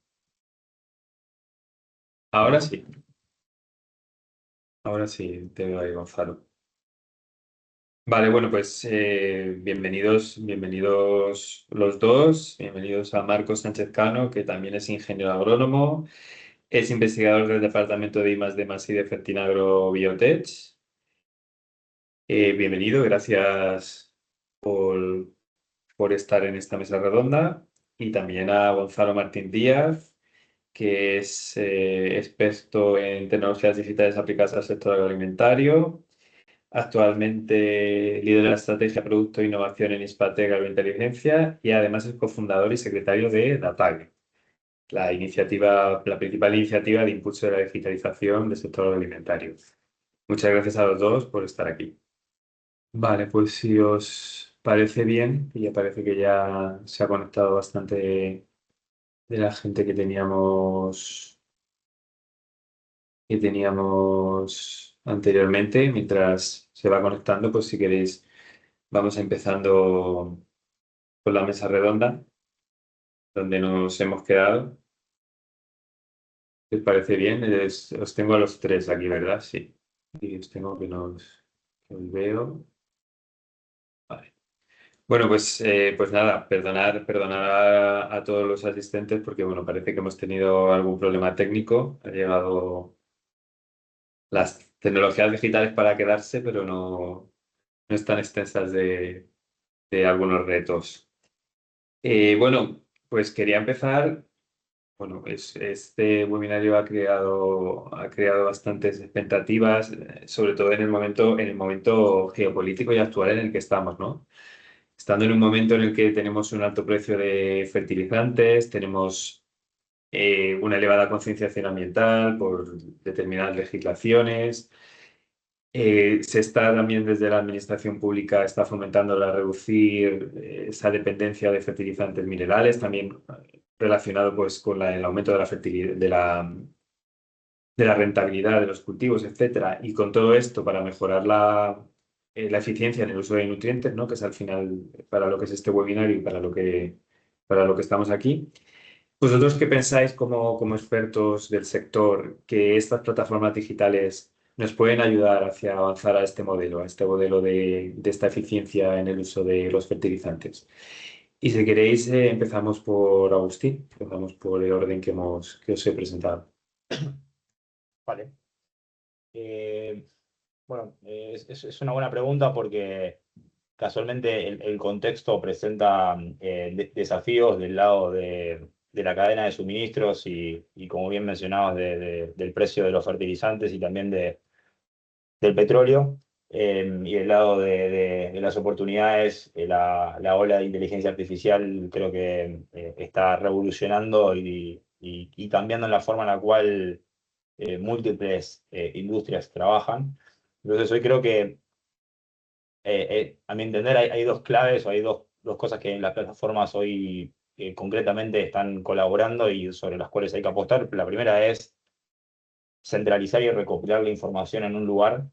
Ahora ¿No? sí. Ahora sí, te veo ahí, Gonzalo. Vale, bueno, pues bienvenidos los dos. Bienvenidos a Marcos Sánchez Cano, que también es ingeniero agrónomo, es investigador del Departamento de I+D+I de Fertinagro Biotech. Bienvenido, gracias por estar en esta mesa redonda. Y también a Gonzalo Martín Díaz, que es experto en tecnologías digitales aplicadas al sector agroalimentario. Actualmente lidera la estrategia Producto e Innovación en Hispatec Agrointeligencia y además es cofundador y secretario de DATAG, la principal iniciativa de impulso de la digitalización del sector agroalimentario. Muchas gracias a los dos por estar aquí. Vale, pues si os parece bien, y ya parece que ya se ha conectado bastante de la gente que teníamos anteriormente. Mientras se va conectando, pues si queréis, vamos empezando con la mesa redonda, donde nos hemos quedado. ¿Os parece bien? Os tengo a los tres aquí, ¿verdad? Sí. Y os tengo que os veo. Vale. Bueno, pues nada, perdonar a todos los asistentes porque, bueno, parece que hemos tenido algún problema técnico. Ha llegado las tecnologías digitales para quedarse, pero no están extensas de algunos retos. Bueno, pues quería empezar. Bueno, este webinario ha creado bastantes expectativas, sobre todo en el momento geopolítico y actual en el que estamos, ¿no? Estando en un momento en el que tenemos un alto precio de fertilizantes, tenemos una elevada concienciación ambiental por determinadas legislaciones. Se está también desde la administración pública está fomentando la reducir esa dependencia de fertilizantes minerales, también relacionado pues con el aumento de la fertilidad, de la rentabilidad de los cultivos, etcétera. Y con todo esto para mejorar la eficiencia en el uso de nutrientes, ¿no? Que es al final para lo que es este webinario y para lo que estamos aquí. ¿Vosotros qué pensáis como expertos del sector que estas plataformas digitales nos pueden ayudar hacia avanzar a este modelo de esta eficiencia en el uso de los fertilizantes? Y si queréis, empezamos por Agustín, empezamos por el orden que os he presentado. Vale. Bueno, es una buena pregunta porque casualmente el contexto presenta desafíos del lado de la cadena de suministros y como bien mencionabas, del precio de los fertilizantes y también del petróleo. Y del lado de las oportunidades, la ola de inteligencia artificial creo que está revolucionando y cambiando la forma en la cual múltiples industrias trabajan. Entonces hoy creo que, a mi entender, hay dos claves o hay dos cosas que las plataformas hoy concretamente están colaborando y sobre las cuales hay que apostar. La primera es centralizar y recopilar la información en un lugar,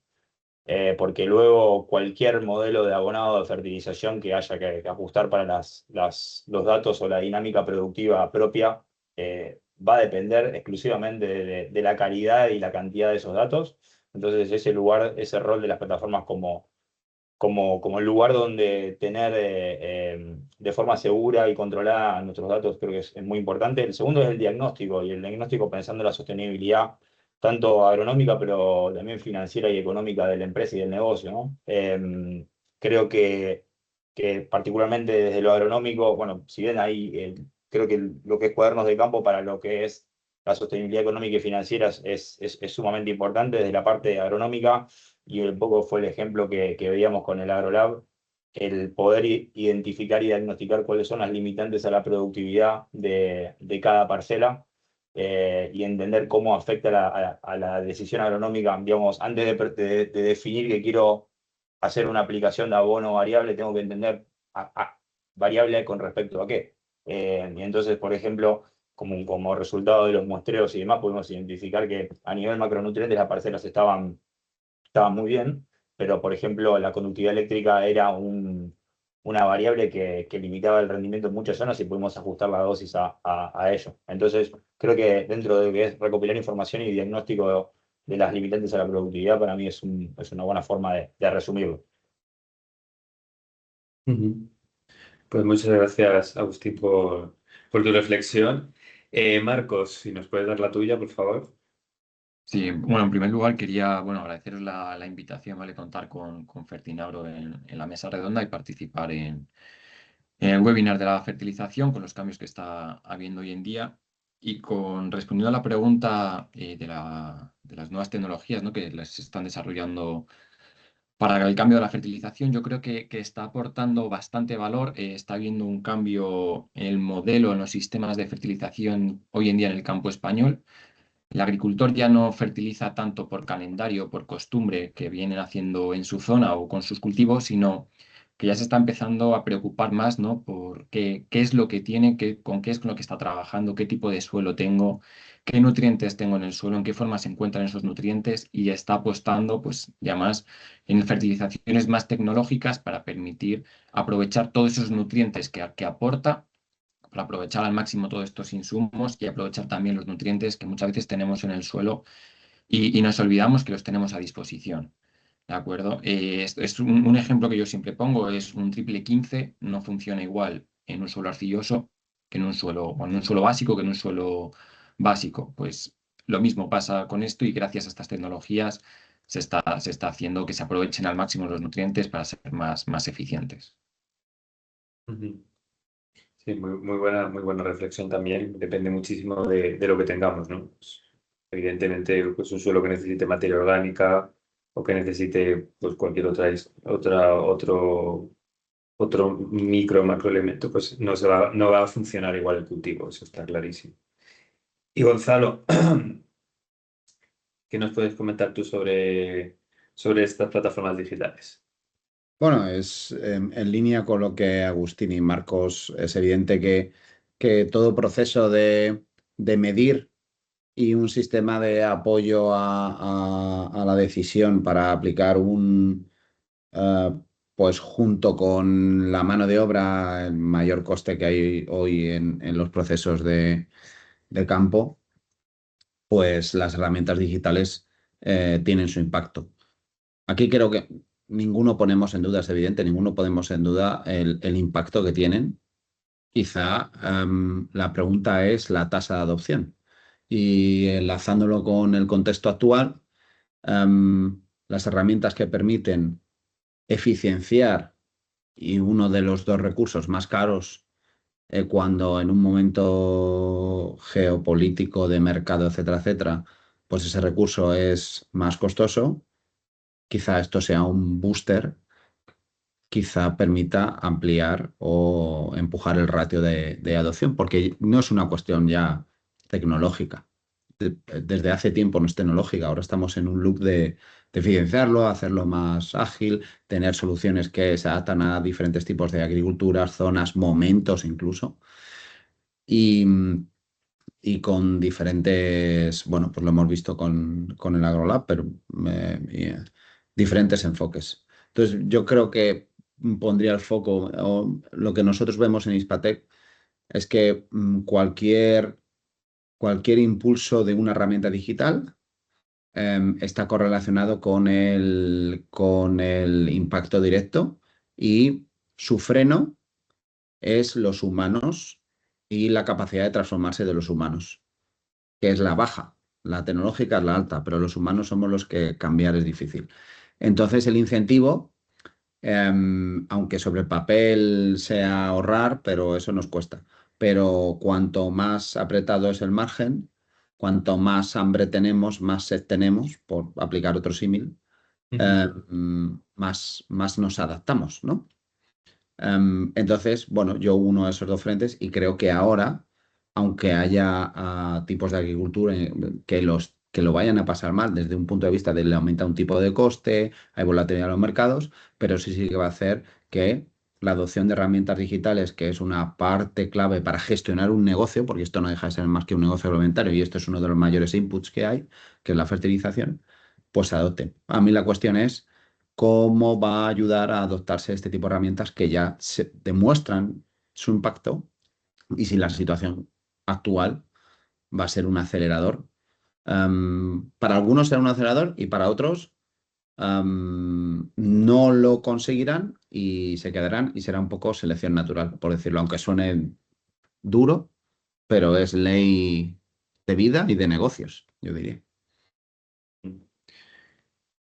porque luego cualquier modelo de abonado de fertilización que haya que ajustar para los datos o la dinámica productiva propia va a depender exclusivamente de la calidad y la cantidad de esos datos. Entonces ese rol de las plataformas como el lugar donde tener de forma segura y controlada nuestros datos creo que es muy importante. El segundo es el diagnóstico, y el diagnóstico pensando en la sostenibilidad, tanto agronómica, pero también financiera y económica de la empresa y del negocio, ¿no? Creo que particularmente desde lo agronómico, bueno, si bien hay, creo que lo que es cuadernos de campo para lo que es la sostenibilidad económica y financiera es sumamente importante desde la parte agronómica, y un poco fue el ejemplo que veíamos con el AgroLab, el poder identificar y diagnosticar cuáles son las limitantes a la productividad de cada parcela, y entender cómo afecta a la decisión agronómica. Digamos, antes de definir que quiero hacer una aplicación de abono variable, tengo que entender variable con respecto a qué. Y entonces, por ejemplo, como resultado de los muestreos y demás, pudimos identificar que a nivel macronutrientes las parcelas estaban muy bien, pero por ejemplo la conductividad eléctrica era una variable que limitaba el rendimiento en muchas zonas y pudimos ajustar la dosis a ello. Entonces creo que dentro de lo que es recopilar información y diagnóstico de las limitantes a la productividad, para mí es una buena forma de resumirlo. Pues muchas gracias, Agustín, por tu reflexión. Marcos, si nos puedes dar la tuya, por favor. Sí, bueno, en primer lugar quería, bueno, agradeceros la invitación, ¿vale? Contar con Fertinauro en la mesa redonda y participar en el webinar de la fertilización con los cambios que está habiendo hoy en día. Y respondiendo a la pregunta de las nuevas tecnologías, ¿no? Que las están desarrollando para el cambio de la fertilización, yo creo que está aportando bastante valor. Está habiendo un cambio en el modelo, en los sistemas de fertilización hoy en día en el campo español. El agricultor ya no fertiliza tanto por calendario, por costumbre que vienen haciendo en su zona o con sus cultivos, sino que ya se está empezando a preocupar más, ¿no? Por qué es lo que tiene, con qué es con lo que está trabajando, qué tipo de suelo tengo, qué nutrientes tengo en el suelo, en qué forma se encuentran esos nutrientes, y está apostando pues ya más en fertilizaciones más tecnológicas para permitir aprovechar todos esos nutrientes que aporta, para aprovechar al máximo todos estos insumos y aprovechar también los nutrientes que muchas veces tenemos en el suelo y nos olvidamos que los tenemos a disposición. ¿De acuerdo? Es un ejemplo que yo siempre pongo, es un triple 15, no funciona igual en un suelo arcilloso que en un suelo, o en un suelo básico que en un suelo básico. Pues lo mismo pasa con esto, y gracias a estas tecnologías se está haciendo que se aprovechen al máximo los nutrientes para ser más eficientes. Sí, muy buena reflexión también. Depende muchísimo de lo que tengamos, ¿no? Pues, evidentemente, pues un suelo que necesite materia orgánica o que necesite pues, cualquier otro macroelemento, pues no va a funcionar igual el cultivo, eso está clarísimo. Y Gonzalo, ¿qué nos puedes comentar tú sobre estas plataformas digitales? Bueno, es en línea con lo que Agustín y Marcos, es evidente que todo proceso de medir y un sistema de apoyo a la decisión para aplicar pues junto con la mano de obra, el mayor coste que hay hoy en los procesos de campo, pues las herramientas digitales tienen su impacto. Aquí creo que ninguno ponemos en duda, es evidente, ninguno ponemos en duda el impacto que tienen. Quizá la pregunta es la tasa de adopción. Y enlazándolo con el contexto actual, las herramientas que permiten eficienciar, y uno de los dos recursos más caros cuando en un momento geopolítico de mercado, etcétera, etcétera, pues ese recurso es más costoso, quizá esto sea un booster, quizá permita ampliar o empujar el ratio de adopción, porque no es una cuestión ya tecnológica. Desde hace tiempo no es tecnológica, ahora estamos en un loop de eficienciarlo, hacerlo más ágil, tener soluciones que se adaptan a diferentes tipos de agriculturas, zonas, momentos incluso. Y con diferentes, bueno, pues lo hemos visto con el AgroLab, pero diferentes enfoques. Entonces, yo creo que pondría el foco, o lo que nosotros vemos en Hispatec es que cualquier impulso de una herramienta digital está correlacionado con el impacto directo, y su freno es los humanos y la capacidad de transformarse de los humanos, que es la baja. La tecnológica es la alta, pero los humanos somos los que cambiar es difícil. Entonces, el incentivo, aunque sobre el papel sea ahorrar, pero eso nos cuesta. Pero cuanto más apretado es el margen, cuanto más hambre tenemos, más sed tenemos, por aplicar otro símil, más nos adaptamos, ¿no? Entonces, bueno, yo uno a esos dos frentes, y creo que ahora, aunque haya tipos de agricultura que lo vayan a pasar mal desde un punto de vista de le aumenta un tipo de coste, hay volatilidad en los mercados, pero sí que va a hacer que la adopción de herramientas digitales, que es una parte clave para gestionar un negocio, porque esto no deja de ser más que un negocio agroalimentario, y esto es uno de los mayores inputs que hay, que es la fertilización, pues se adopte. A mí la cuestión es cómo va a ayudar a adoptarse este tipo de herramientas que ya se demuestran su impacto, y si la situación actual va a ser un acelerador Para algunos será un acelerador y para otros no lo conseguirán y se quedarán y será un poco selección natural, por decirlo, aunque suene duro, pero es ley de vida y de negocios, yo diría.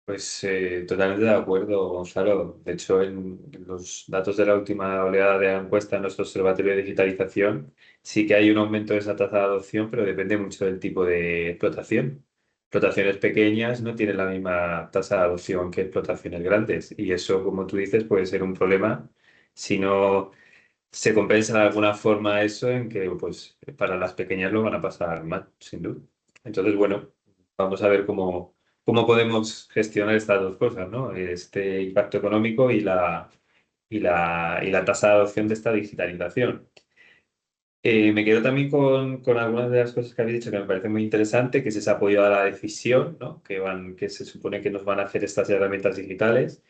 Pues totalmente de acuerdo, Gonzalo. De hecho, en los datos de la última oleada de la encuesta en nuestro observatorio de digitalización, sí que hay un aumento de esa tasa de adopción, pero depende mucho del tipo de explotación. Explotaciones pequeñas no tienen la misma tasa de adopción que explotaciones grandes. Y eso, como tú dices, puede ser un problema si no se compensa de alguna forma eso en que pues, para las pequeñas lo van a pasar mal, sin duda. Entonces, bueno, vamos a ver cómo podemos gestionar estas dos cosas, ¿no? Este impacto económico y la tasa de adopción de esta digitalización. Me quedo también con algunas de las cosas que habéis dicho que me parece muy interesante, que es ese apoyo a la decisión, ¿no? Que se supone que nos van a hacer estas herramientas digitales.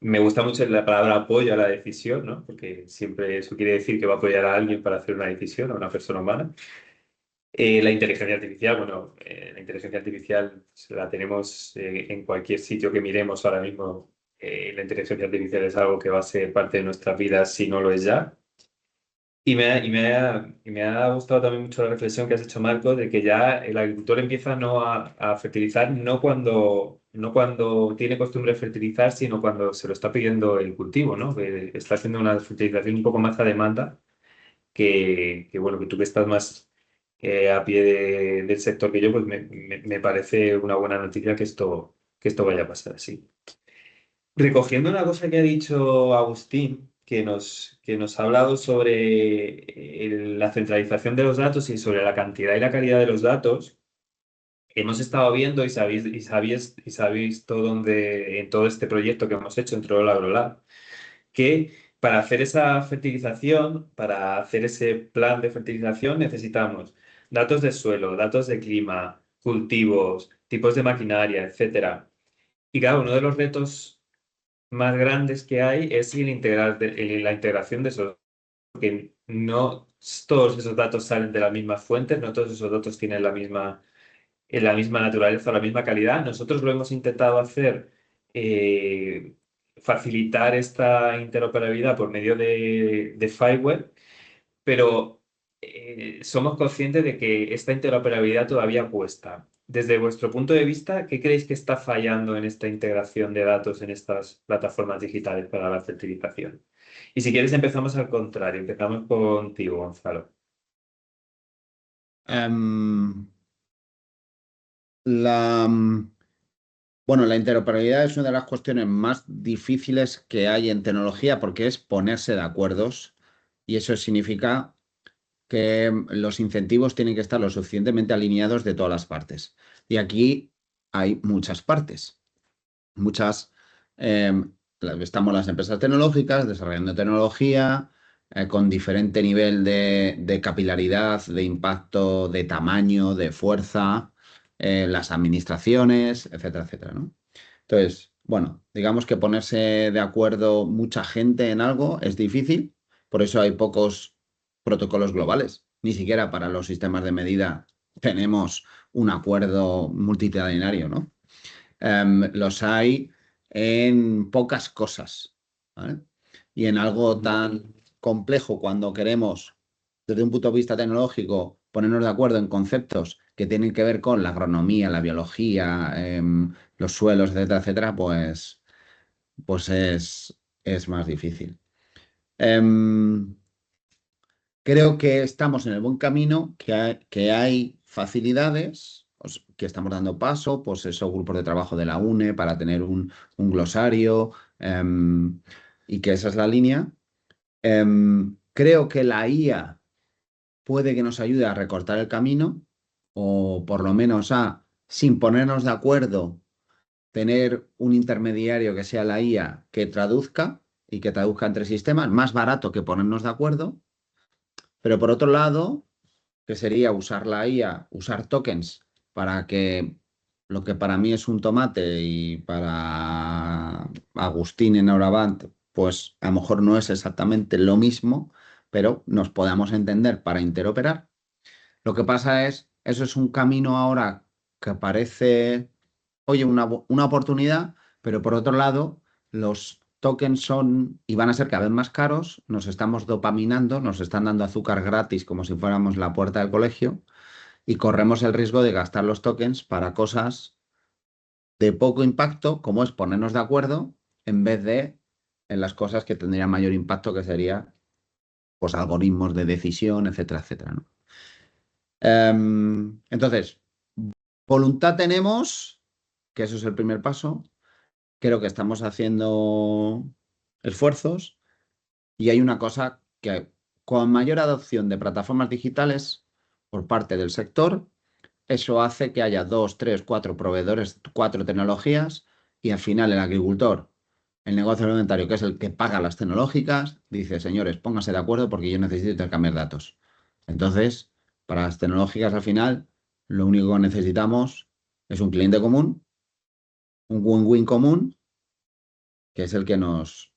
Me gusta mucho la palabra apoyo a la decisión, ¿no? Porque siempre eso quiere decir que va a apoyar a alguien para hacer una decisión, a una persona humana. La inteligencia artificial, bueno, la inteligencia artificial la tenemos en cualquier sitio que miremos ahora mismo. La inteligencia artificial es algo que va a ser parte de nuestras vidas si no lo es ya. Y me ha gustado también mucho la reflexión que has hecho, Marco, de que ya el agricultor empieza no a fertilizar no cuando tiene costumbre de fertilizar, sino cuando se lo está pidiendo el cultivo, ¿no? Que está haciendo una fertilización un poco más a demanda bueno, que tú que estás más a pie del sector que yo, pues me parece una buena noticia que esto vaya a pasar así. Recogiendo una cosa que ha dicho Agustín, que nos ha hablado sobre la centralización de los datos y sobre la cantidad y la calidad de los datos, hemos estado viendo y se ha visto en todo este proyecto que hemos hecho en Troll AgroLab, que para hacer esa fertilización, para hacer ese plan de fertilización, necesitamos datos de suelo, datos de clima, cultivos, tipos de maquinaria, etcétera. Y claro, uno de los retos más grandes que hay es la integración de esos, porque no todos esos datos salen de las mismas fuentes, no todos esos datos tienen la misma naturaleza o la misma calidad. Nosotros lo hemos intentado hacer, facilitar esta interoperabilidad por medio de Fireware, pero somos conscientes de que esta interoperabilidad todavía cuesta. Desde vuestro punto de vista, ¿qué creéis que está fallando en esta integración de datos en estas plataformas digitales para la fertilización? Y si quieres, empezamos al contrario. Empezamos contigo, Gonzalo. Em, la, bueno, la interoperabilidad es una de las cuestiones más difíciles que hay en tecnología porque es ponerse de acuerdos y eso significa que los incentivos tienen que estar lo suficientemente alineados de todas las partes. Y aquí hay muchas partes. Estamos las empresas tecnológicas desarrollando tecnología con diferente nivel de capilaridad, de impacto, de tamaño, de fuerza, las administraciones, etcétera, etcétera, ¿no? Entonces, bueno, digamos que ponerse de acuerdo mucha gente en algo es difícil, por eso hay pocos protocolos globales. Ni siquiera para los sistemas de medida tenemos un acuerdo multitudinario, ¿no? Los hay en pocas cosas, ¿vale? Y en algo tan complejo cuando queremos, desde un punto de vista tecnológico, ponernos de acuerdo en conceptos que tienen que ver con la agronomía, la biología, los suelos, etcétera, etcétera, pues es más difícil. Creo que estamos en el buen camino, que hay facilidades, pues, que estamos dando paso, pues esos grupos de trabajo de la UNE para tener un glosario y que esa es la línea. Creo que la IA puede que nos ayude a recortar el camino o por lo menos sin ponernos de acuerdo, tener un intermediario que sea la IA que traduzca y que traduzca entre sistemas, más barato que ponernos de acuerdo. Pero por otro lado, que sería usar la IA, usar tokens para que lo que para mí es un tomate y para Agustín en Auravant, pues a lo mejor no es exactamente lo mismo, pero nos podamos entender para interoperar. Lo que pasa es, eso es un camino ahora que parece, oye, una oportunidad, pero por otro lado, los tokens son y van a ser cada vez más caros, nos estamos dopaminando, nos están dando azúcar gratis como si fuéramos la puerta del colegio y corremos el riesgo de gastar los tokens para cosas de poco impacto, como es ponernos de acuerdo, en vez de en las cosas que tendrían mayor impacto, que sería pues algoritmos de decisión, etcétera, etcétera, ¿no? Entonces, voluntad tenemos, que eso es el primer paso. Creo que estamos haciendo esfuerzos y hay una cosa que con mayor adopción de plataformas digitales por parte del sector, eso hace que haya 2, 3, 4 proveedores, 4 tecnologías y al final el agricultor, el negocio alimentario, que es el que paga las tecnológicas, dice, señores, pónganse de acuerdo porque yo necesito intercambiar datos. Entonces, para las tecnológicas al final, lo único que necesitamos es un cliente común, un win-win común, que es el que nos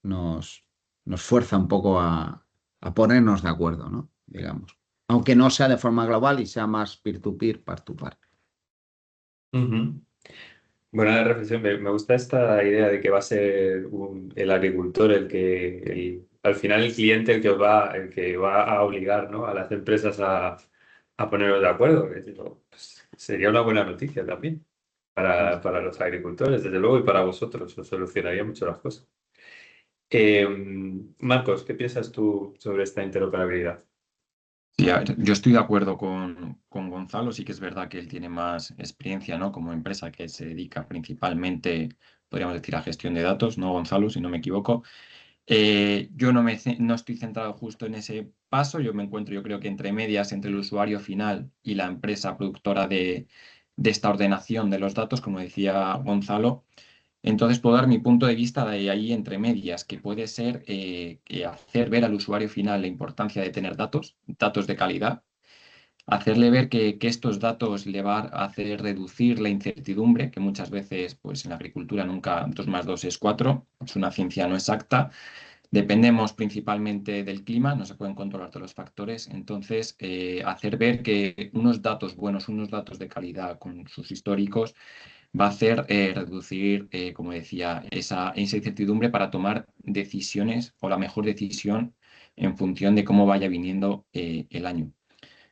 fuerza un poco a ponernos de acuerdo, ¿no? Digamos. Aunque no sea de forma global y sea más peer-to-peer, par-to-par. Ujú. Buena reflexión. Me gusta esta idea de que va a ser el agricultor al final el cliente el que va a obligar, ¿no?, a las empresas a ponernos de acuerdo. Es decir, pues, sería una buena noticia también para los agricultores, desde luego, y para vosotros. Os solucionaría mucho las cosas. Marcos, ¿qué piensas tú sobre esta interoperabilidad? Sí, a ver, yo estoy de acuerdo con Gonzalo, sí que es verdad que él tiene más experiencia, ¿no?, como empresa que se dedica principalmente, podríamos decir, a gestión de datos, ¿no, Gonzalo? Si no me equivoco. Yo no estoy centrado justo en ese paso, yo me encuentro, yo creo que entre medias, entre el usuario final y la empresa productora de esta ordenación de los datos, como decía Gonzalo. Entonces puedo dar mi punto de vista de ahí entre medias, que puede ser hacer ver al usuario final la importancia de tener datos, datos de calidad, hacerle ver que estos datos le van a hacer reducir la incertidumbre, que muchas veces pues, en la agricultura nunca 2 más 2 es 4, es una ciencia no exacta. Dependemos principalmente del clima, no se pueden controlar todos los factores, entonces hacer ver que unos datos buenos, unos datos de calidad con sus históricos, va a hacer reducir, como decía, esa incertidumbre para tomar decisiones o la mejor decisión en función de cómo vaya viniendo el año.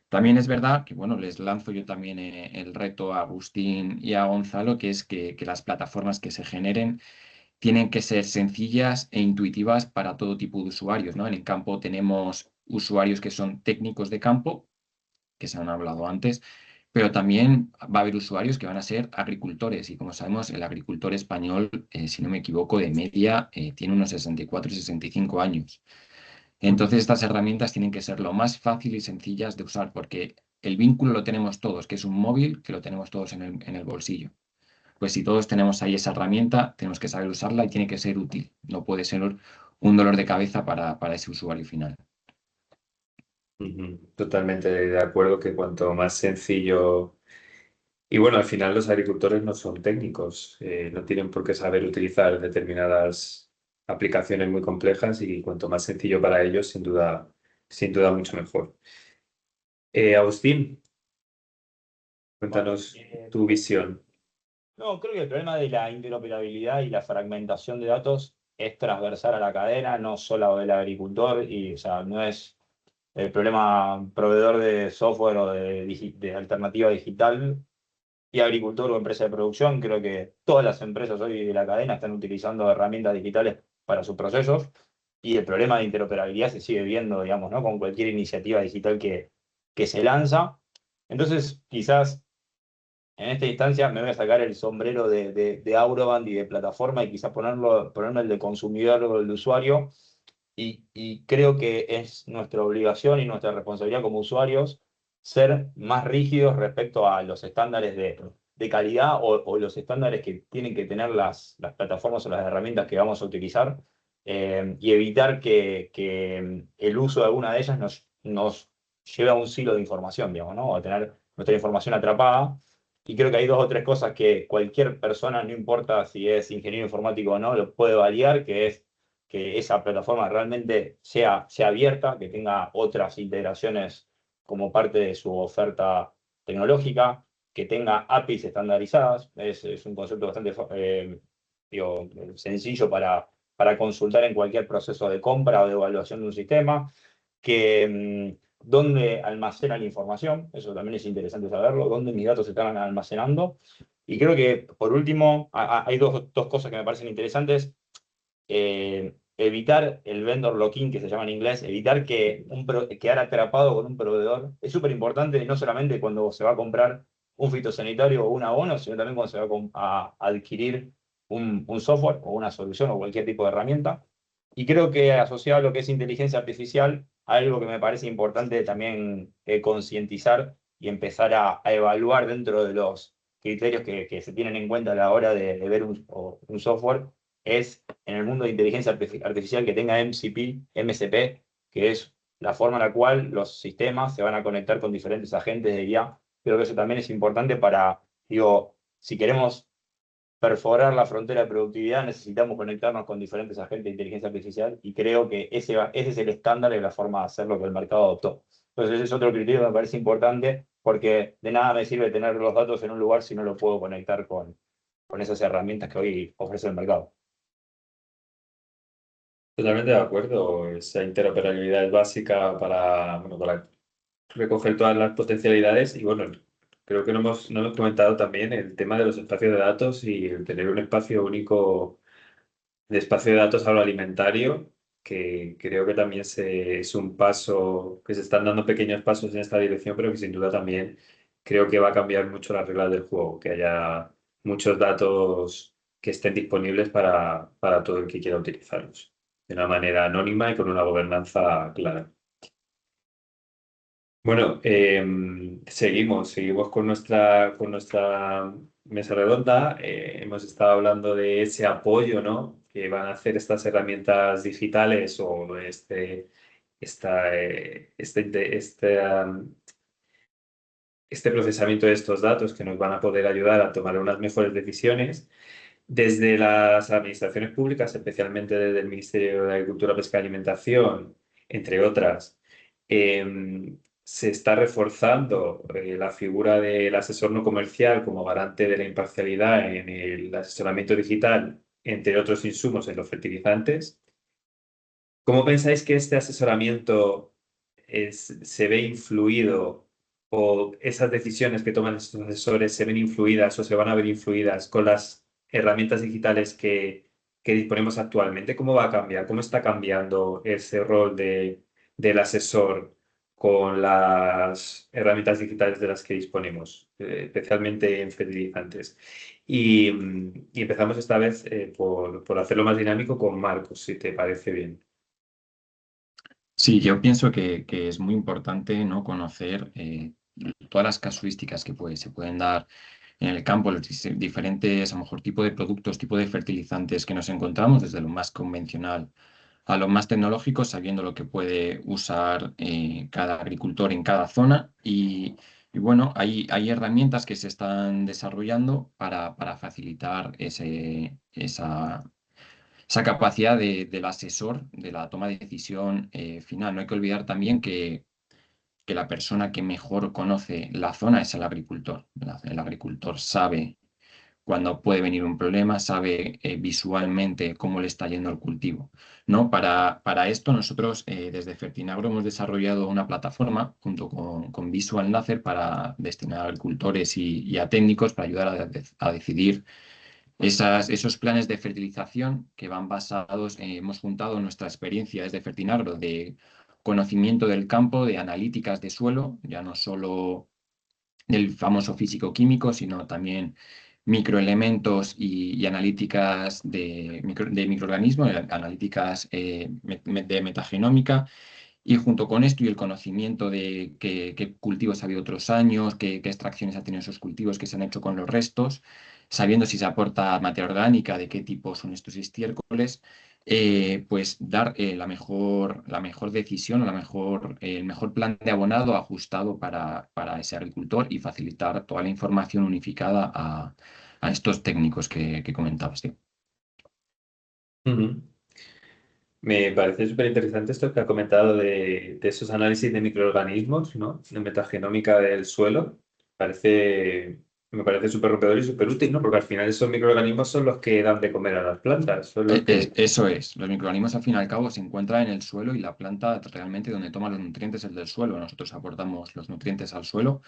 También es verdad que, bueno, les lanzo yo también el reto a Agustín y a Gonzalo, que es que las plataformas que se generen tienen que ser sencillas e intuitivas para todo tipo de usuarios, ¿no? En el campo tenemos usuarios que son técnicos de campo, que se han hablado antes, pero también va a haber usuarios que van a ser agricultores. Y como sabemos, el agricultor español, si no me equivoco, de media tiene unos 64 y 65 años. Entonces, estas herramientas tienen que ser lo más fácil y sencillas de usar, porque el vínculo lo tenemos todos, que es un móvil, que lo tenemos todos en el bolsillo. Pues si todos tenemos ahí esa herramienta, tenemos que saber usarla y tiene que ser útil. No puede ser un dolor de cabeza para ese usuario final. Ujú. Totalmente de acuerdo que cuanto más sencillo. Y bueno, al final los agricultores no son técnicos, no tienen por qué saber utilizar determinadas aplicaciones muy complejas y cuanto más sencillo para ellos, sin duda mucho mejor. Agustín, cuéntanos tu visión. No, creo que el problema de la interoperabilidad y la fragmentación de datos es transversal a la cadena, no solo del agricultor, y o sea, no es el problema proveedor de software o de alternativa digital y agricultor o empresa de producción. Creo que todas las empresas hoy de la cadena están utilizando herramientas digitales para sus procesos y el problema de interoperabilidad se sigue viendo, digamos, ¿no?, con cualquier iniciativa digital que se lanza. Entonces, quizás en esta instancia me voy a sacar el sombrero de Auroband y de plataforma y quizás ponerme el de consumidor o el de usuario. Y creo que es nuestra obligación y nuestra responsabilidad como usuarios ser más rígidos respecto a los estándares de calidad o los estándares que tienen que tener las plataformas o las herramientas que vamos a utilizar, y evitar que el uso de alguna de ellas nos lleve a un silo de información, digamos, ¿no? A tener nuestra información atrapada. Y creo que hay 2 o 3 cosas que cualquier persona, no importa si es ingeniero informático o no, lo puede validar, que es que esa plataforma realmente sea abierta, que tenga otras integraciones como parte de su oferta tecnológica, que tenga APIs estandarizadas. Es un concepto bastante sencillo para consultar en cualquier proceso de compra o de evaluación de un sistema, que dónde almacena la información, eso también es interesante saberlo, dónde mis datos se están almacenando. Y creo que, por último, hay dos cosas que me parecen interesantes. Evitar el vendor lock-in, que se llama en inglés, evitar quedar atrapado con un proveedor. Es súper importante, no solamente cuando se va a comprar un fitosanitario o un abono, sino también cuando se va a adquirir un software o una solución o cualquier tipo de herramienta. Y creo que asociado a lo que es inteligencia artificial, algo que me parece importante también concientizar y empezar a evaluar dentro de los criterios que se tienen en cuenta a la hora de ver un software, es en el mundo de inteligencia artificial que tenga MCP, que es la forma en la cual los sistemas se van a conectar con diferentes agentes de IA. Creo que eso también es importante para, si queremos perforar la frontera de productividad, necesitamos conectarnos con diferentes agentes de inteligencia artificial, y creo que ese es el estándar y la forma de hacerlo que el mercado adoptó. Entonces ese es otro criterio que me parece importante, porque de nada me sirve tener los datos en un lugar si no lo puedo conectar con esas herramientas que hoy ofrece el mercado. Totalmente de acuerdo. Esa interoperabilidad es básica para recoger todas las potencialidades. Y bueno, creo que no hemos comentado también el tema de los espacios de datos y el tener un espacio único de espacio de datos agroalimentario, que creo que también es un paso, que se están dando pequeños pasos en esta dirección, pero que sin duda también creo que va a cambiar mucho las reglas del juego, que haya muchos datos que estén disponibles para todo el que quiera utilizarlos, de una manera anónima y con una gobernanza clara. Bueno, seguimos con nuestra mesa redonda. Hemos estado hablando de ese apoyo, ¿no?, que van a hacer estas herramientas digitales o este procesamiento de estos datos que nos van a poder ayudar a tomar unas mejores decisiones. Desde las administraciones públicas, especialmente desde el Ministerio de Agricultura, Pesca y Alimentación, entre otras, se está reforzando la figura del asesor no comercial como garante de la imparcialidad en el asesoramiento digital, entre otros insumos en los fertilizantes. ¿Cómo pensáis que este asesoramiento se ve influido, o esas decisiones que toman estos asesores se ven influidas o se van a ver influidas con las herramientas digitales que disponemos actualmente? ¿Cómo va a cambiar? ¿Cómo está cambiando ese rol del asesor con las herramientas digitales de las que disponemos, especialmente en fertilizantes? Y empezamos esta vez por hacerlo más dinámico con Marcos, si te parece bien. Sí, yo pienso que es muy importante, ¿no?, conocer todas las casuísticas que se pueden dar en el campo, los diferentes, a lo mejor, tipo de productos, tipo de fertilizantes que nos encontramos, desde lo más convencional a lo más tecnológico, sabiendo lo que puede usar cada agricultor en cada zona. Y bueno, hay herramientas que se están desarrollando para facilitar esa capacidad del asesor de la toma de decisión final. No hay que olvidar también que la persona que mejor conoce la zona es el agricultor. El agricultor sabe cuando puede venir un problema, sabe visualmente cómo le está yendo el cultivo, ¿no? Para esto nosotros desde Fertinagro hemos desarrollado una plataforma junto con Visual Láser para destinar a agricultores y a técnicos para ayudar a decidir esos planes de fertilización que van basados, hemos juntado nuestra experiencia desde Fertinagro de conocimiento del campo, de analíticas de suelo, ya no solo del famoso físico-químico, sino también microelementos y analíticas de microorganismos, analíticas de metagenómica. Y junto con esto y el conocimiento de qué cultivos ha habido otros años, qué extracciones ha tenido esos cultivos, qué se han hecho con los restos, sabiendo si se aporta materia orgánica, de qué tipo son estos estiércoles, pues dar la mejor decisión, el mejor plan de abonado ajustado para ese agricultor y facilitar toda la información unificada a estos técnicos que comentabas, tío. Me parece súper interesante esto que ha comentado de esos análisis de microorganismos, ¿no?, de metagenómica del suelo. Parece Me parece súper rompedor y súper útil, ¿no? Porque al final esos microorganismos son los que dan de comer a las plantas, son los que... Eso es, los microorganismos al fin y al cabo se encuentran en el suelo y la planta realmente donde toma los nutrientes es del suelo. Nosotros aportamos los nutrientes al suelo,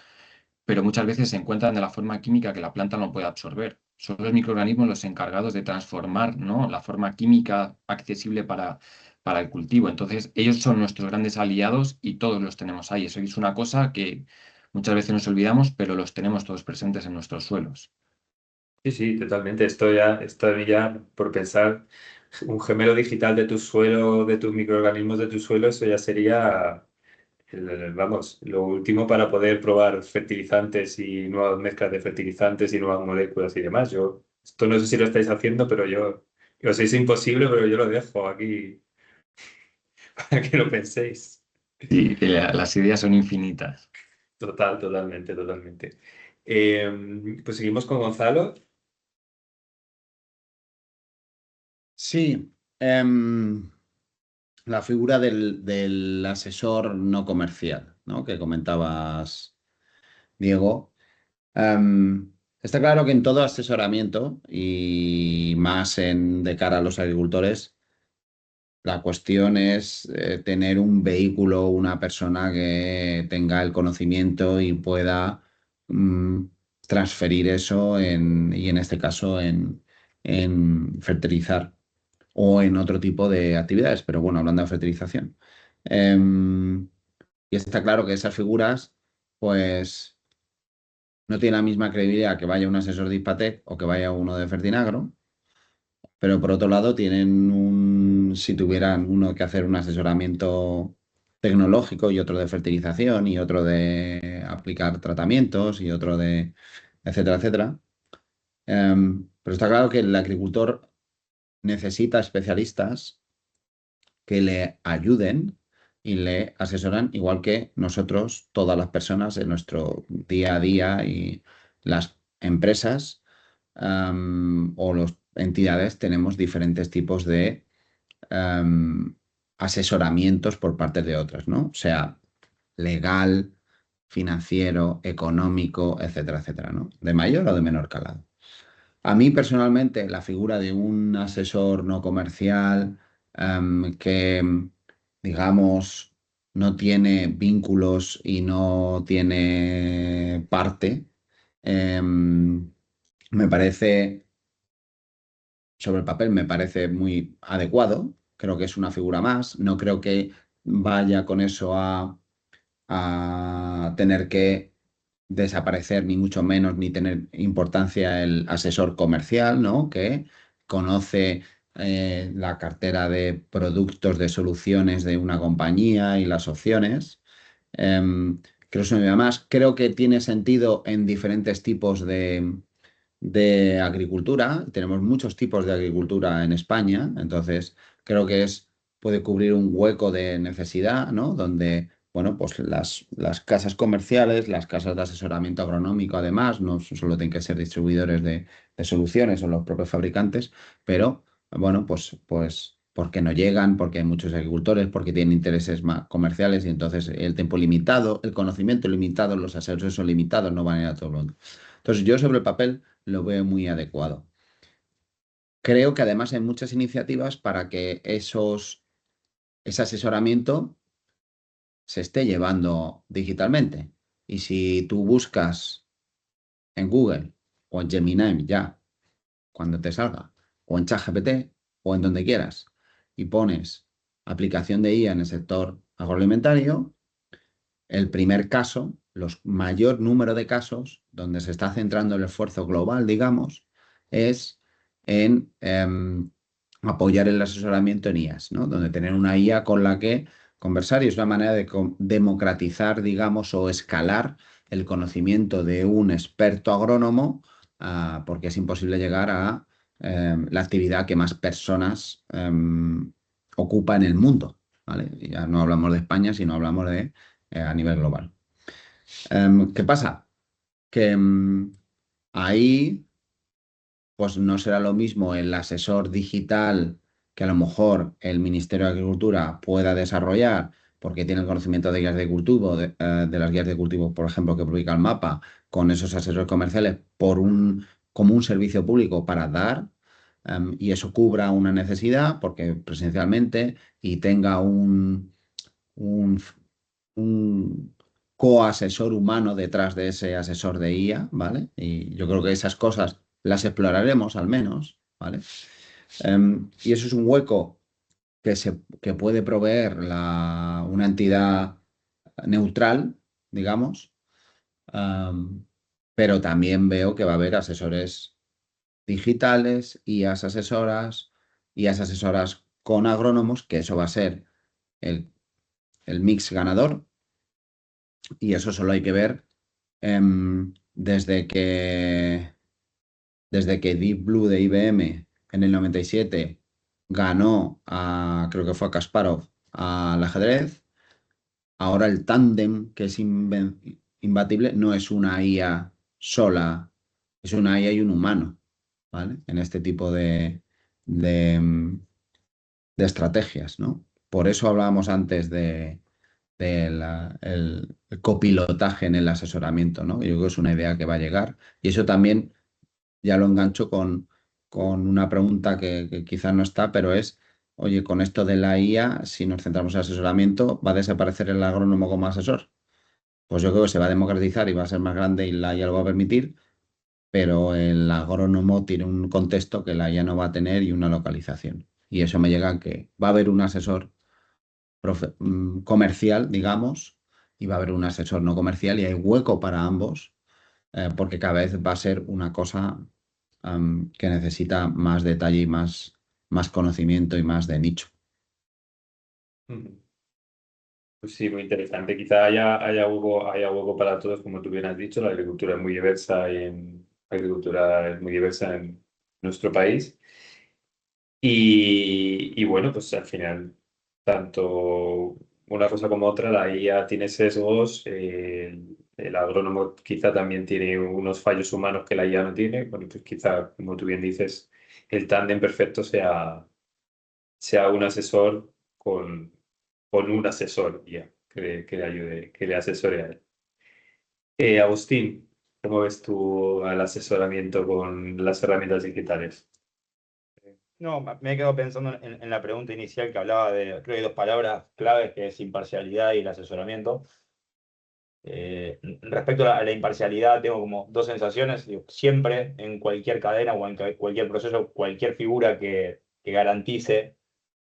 pero muchas veces se encuentran de la forma química que la planta no puede absorber. Son los microorganismos los encargados de transformar, ¿no?, la forma química accesible para el cultivo. Entonces, ellos son nuestros grandes aliados y todos los tenemos ahí. Eso es una cosa que muchas veces nos olvidamos, pero los tenemos todos presentes en nuestros suelos. Sí, sí, totalmente. Estoy ya por pensar un gemelo digital de tu suelo, de tus microorganismos de tu suelo, eso ya sería, vamos, lo último para poder probar fertilizantes y nuevas mezclas de fertilizantes y nuevas moléculas y demás. Esto no sé si lo estáis haciendo, pero os es imposible, pero yo lo dejo aquí para que lo penséis. Y las ideas son infinitas. Totalmente, totalmente. Pues seguimos con Gonzalo. Sí, la figura del asesor no comercial, ¿no?, que comentabas, Diego. Está claro que en todo asesoramiento, y más de cara a los agricultores, la cuestión es tener un vehículo, una persona que tenga el conocimiento y pueda mm, transferir eso y en este caso en fertilizar o en otro tipo de actividades, pero bueno, hablando de fertilización. Em, y está claro que esas figuras, pues, no tienen la misma credibilidad que vaya un asesor de Hispatec o que vaya uno de Fertinagro, pero por otro lado si tuvieran uno que hacer un asesoramiento tecnológico y otro de fertilización y otro de aplicar tratamientos y otro de etcétera, etcétera. Pero está claro que el agricultor necesita especialistas que le ayuden y le asesoran, igual que nosotros, todas las personas en nuestro día a día, y las empresas o las entidades tenemos diferentes tipos de asesoramientos por parte de otras, ¿no? Sea legal, financiero, económico, etcétera, etcétera, ¿no? De mayor o de menor calado. A mí personalmente la figura de un asesor no comercial que, digamos, no tiene vínculos y no tiene parte, me parece, sobre el papel, me parece muy adecuado. Creo que es una figura más. No creo que vaya con eso a tener que desaparecer, ni mucho menos, ni tener importancia el asesor comercial, ¿no?, que conoce la cartera de productos, de soluciones de una compañía y las opciones. Creo que eso me va más. Creo que tiene sentido en diferentes tipos de agricultura. Tenemos muchos tipos de agricultura en España, entonces creo que puede cubrir un hueco de necesidad, ¿no?, donde, bueno, pues las casas comerciales, las casas de asesoramiento agronómico, además, no solo tienen que ser distribuidores de soluciones o los propios fabricantes, pero, bueno, pues porque no llegan, porque hay muchos agricultores, porque tienen intereses más comerciales y entonces el tiempo limitado, el conocimiento limitado, los asesores son limitados, no van a ir a todo el mundo. Entonces, yo sobre el papel lo veo muy adecuado. Creo que además hay muchas iniciativas para que ese asesoramiento se esté llevando digitalmente. Y si tú buscas en Google o en Gemini ya, cuando te salga, o en ChatGPT o en donde quieras, y pones aplicación de IA en el sector agroalimentario, el primer caso, mayor número de casos donde se está centrando el esfuerzo global, digamos, es en apoyar el asesoramiento en IAs, ¿no?, donde tener una IA con la que conversar, y es una manera de democratizar, digamos, o escalar el conocimiento de un experto agrónomo, porque es imposible llegar a la actividad que más personas ocupa en el mundo, ¿vale? Ya no hablamos de España, sino hablamos de a nivel global. ¿Qué pasa? Que ahí pues no será lo mismo el asesor digital que a lo mejor el Ministerio de Agricultura pueda desarrollar porque tiene el conocimiento de guías de cultivo, de las guías de cultivo, por ejemplo, que publica el mapa, con esos asesores comerciales como un servicio público para dar, y eso cubra una necesidad, porque presencialmente, y tenga un, un coasesor humano detrás de ese asesor de IA, ¿vale? Y yo creo que esas cosas las exploraremos al menos, ¿vale? Y eso es un hueco que puede proveer una entidad neutral, digamos, pero también veo que va a haber asesores digitales, IAs asesoras con agrónomos, que eso va a ser el mix ganador, y eso solo hay que ver desde que Deep Blue de IBM en el 97 ganó creo que fue a Kasparov, al ajedrez. Ahora el tándem, que es imbatible, no es una IA sola, es una IA y un humano, ¿vale? En este tipo de estrategias, ¿no? Por eso hablábamos antes del el copilotaje en el asesoramiento, ¿no? Yo creo que es una idea que va a llegar. Y eso también ya lo engancho con una pregunta que quizás no está, pero es, oye, con esto de la IA, si nos centramos en asesoramiento, ¿va a desaparecer el agrónomo como asesor? Pues yo creo que se va a democratizar y va a ser más grande y la IA lo va a permitir, pero el agrónomo tiene un contexto que la IA no va a tener y una localización. Y eso me llega a que va a haber un asesor comercial, digamos, y va a haber un asesor no comercial y hay hueco para ambos, porque cada vez va a ser una cosa que necesita más detalle y más conocimiento y más de nicho. Ujú. Pues sí, muy interesante. Quizá haya hueco para todos, como tú bien has dicho. La agricultura es muy diversa en nuestro país. Y bueno, pues al final, tanto una cosa como otra, la IA tiene sesgos, el agrónomo quizá también tiene unos fallos humanos que la IA no tiene. Bueno, pues quizá, como tú bien dices, el tándem perfecto sea un asesor con un asesor IA que le ayude, que le asesore a él. Agustín, ¿cómo ves tú al asesoramiento con las herramientas digitales? No, me he quedado pensando en la pregunta inicial que hablaba de, creo que hay dos palabras claves, que es imparcialidad y el asesoramiento. Respecto a la imparcialidad, tengo como dos sensaciones. Digo, siempre en cualquier cadena o en cualquier proceso, cualquier figura que garantice,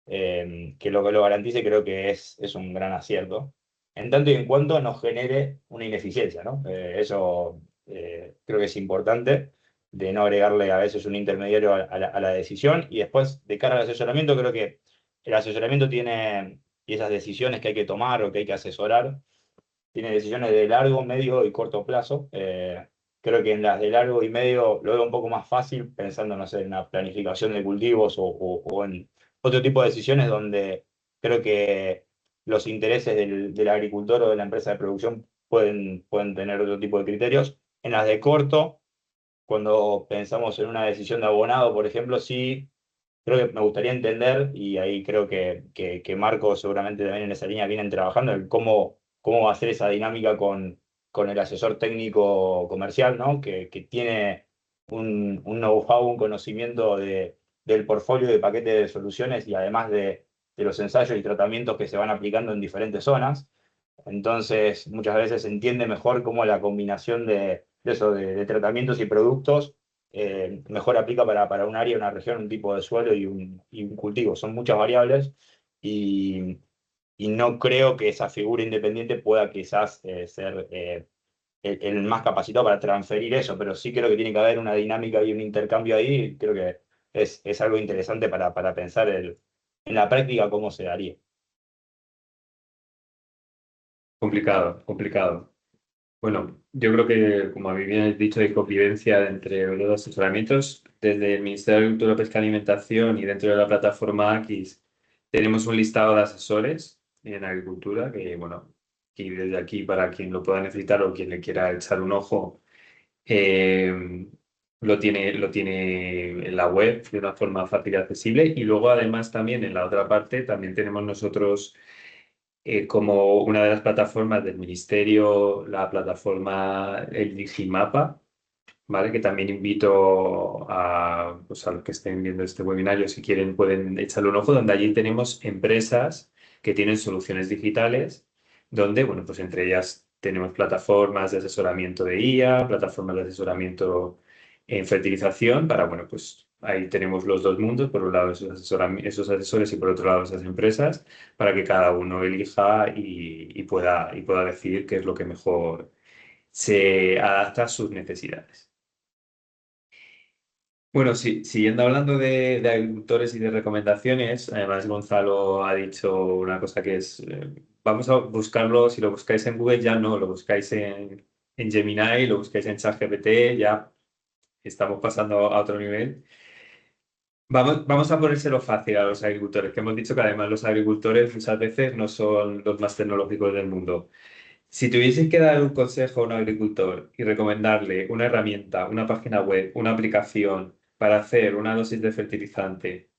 que lo garantice, creo que es un gran acierto. En tanto y en cuanto nos genere una ineficiencia, ¿no? Eso creo que es importante, de no agregarle a veces un intermediario a la decisión. Y después, de cara al asesoramiento, creo que el asesoramiento tiene, y esas decisiones que hay que tomar o que hay que asesorar, tiene decisiones de largo, medio y corto plazo. Creo que en las de largo y medio lo veo un poco más fácil, pensando, no sé, en una planificación de cultivos o en otro tipo de decisiones donde creo que los intereses del agricultor o de la empresa de producción pueden tener otro tipo de criterios. En las de corto, cuando pensamos en una decisión de abonado, por ejemplo, sí, creo que me gustaría entender, y ahí creo que Marco seguramente también en esa línea vienen trabajando, el cómo va a ser esa dinámica con el asesor técnico comercial, ¿no? Que tiene un know-how, un conocimiento del portfolio de paquetes de soluciones y además de los ensayos y tratamientos que se van aplicando en diferentes zonas. Entonces, muchas veces se entiende mejor cómo la combinación de tratamientos y productos mejor aplica para un área, una región, un tipo de suelo y un cultivo. Son muchas variables y, y no creo que esa figura independiente pueda quizás ser el más capacitado para transferir eso, pero sí creo que tiene que haber una dinámica y un intercambio ahí. Creo que es algo interesante para pensar en la práctica cómo se daría. Complicado, complicado. Bueno, yo creo que, como habéis bien dicho, hay convivencia entre los asesoramientos. Desde el Ministerio de Agricultura, Pesca y Alimentación y dentro de la plataforma AQUIS tenemos un listado de asesores en agricultura que, bueno, y desde aquí para quien lo pueda necesitar o quien le quiera echar un ojo, lo tiene en la web de una forma fácil y accesible. Y luego, además, también en la otra parte, también tenemos nosotros como una de las plataformas del ministerio, la plataforma el Digimapa, ¿vale? Que también invito pues a los que estén viendo este webinario, si quieren pueden echarle un ojo, donde allí tenemos empresas que tienen soluciones digitales, donde, bueno, pues entre ellas tenemos plataformas de asesoramiento de IA, plataformas de asesoramiento en fertilización, para, bueno, pues ahí tenemos los dos mundos, por un lado esos asesores y por otro lado esas empresas, para que cada uno elija y pueda decidir qué es lo que mejor se adapta a sus necesidades. Bueno, sí, siguiendo hablando de agricultores y de recomendaciones, además Gonzalo ha dicho una cosa que es, vamos a buscarlo, si lo buscáis en Google ya no, lo buscáis en Gemini, lo buscáis en ChatGPT, ya estamos pasando a otro nivel. Vamos a ponérselo fácil a los agricultores, que hemos dicho que además los agricultores muchas veces no son los más tecnológicos del mundo. Si tuvieseis que dar un consejo a un agricultor y recomendarle una herramienta, una página web, una aplicación para hacer una dosis de fertilizante,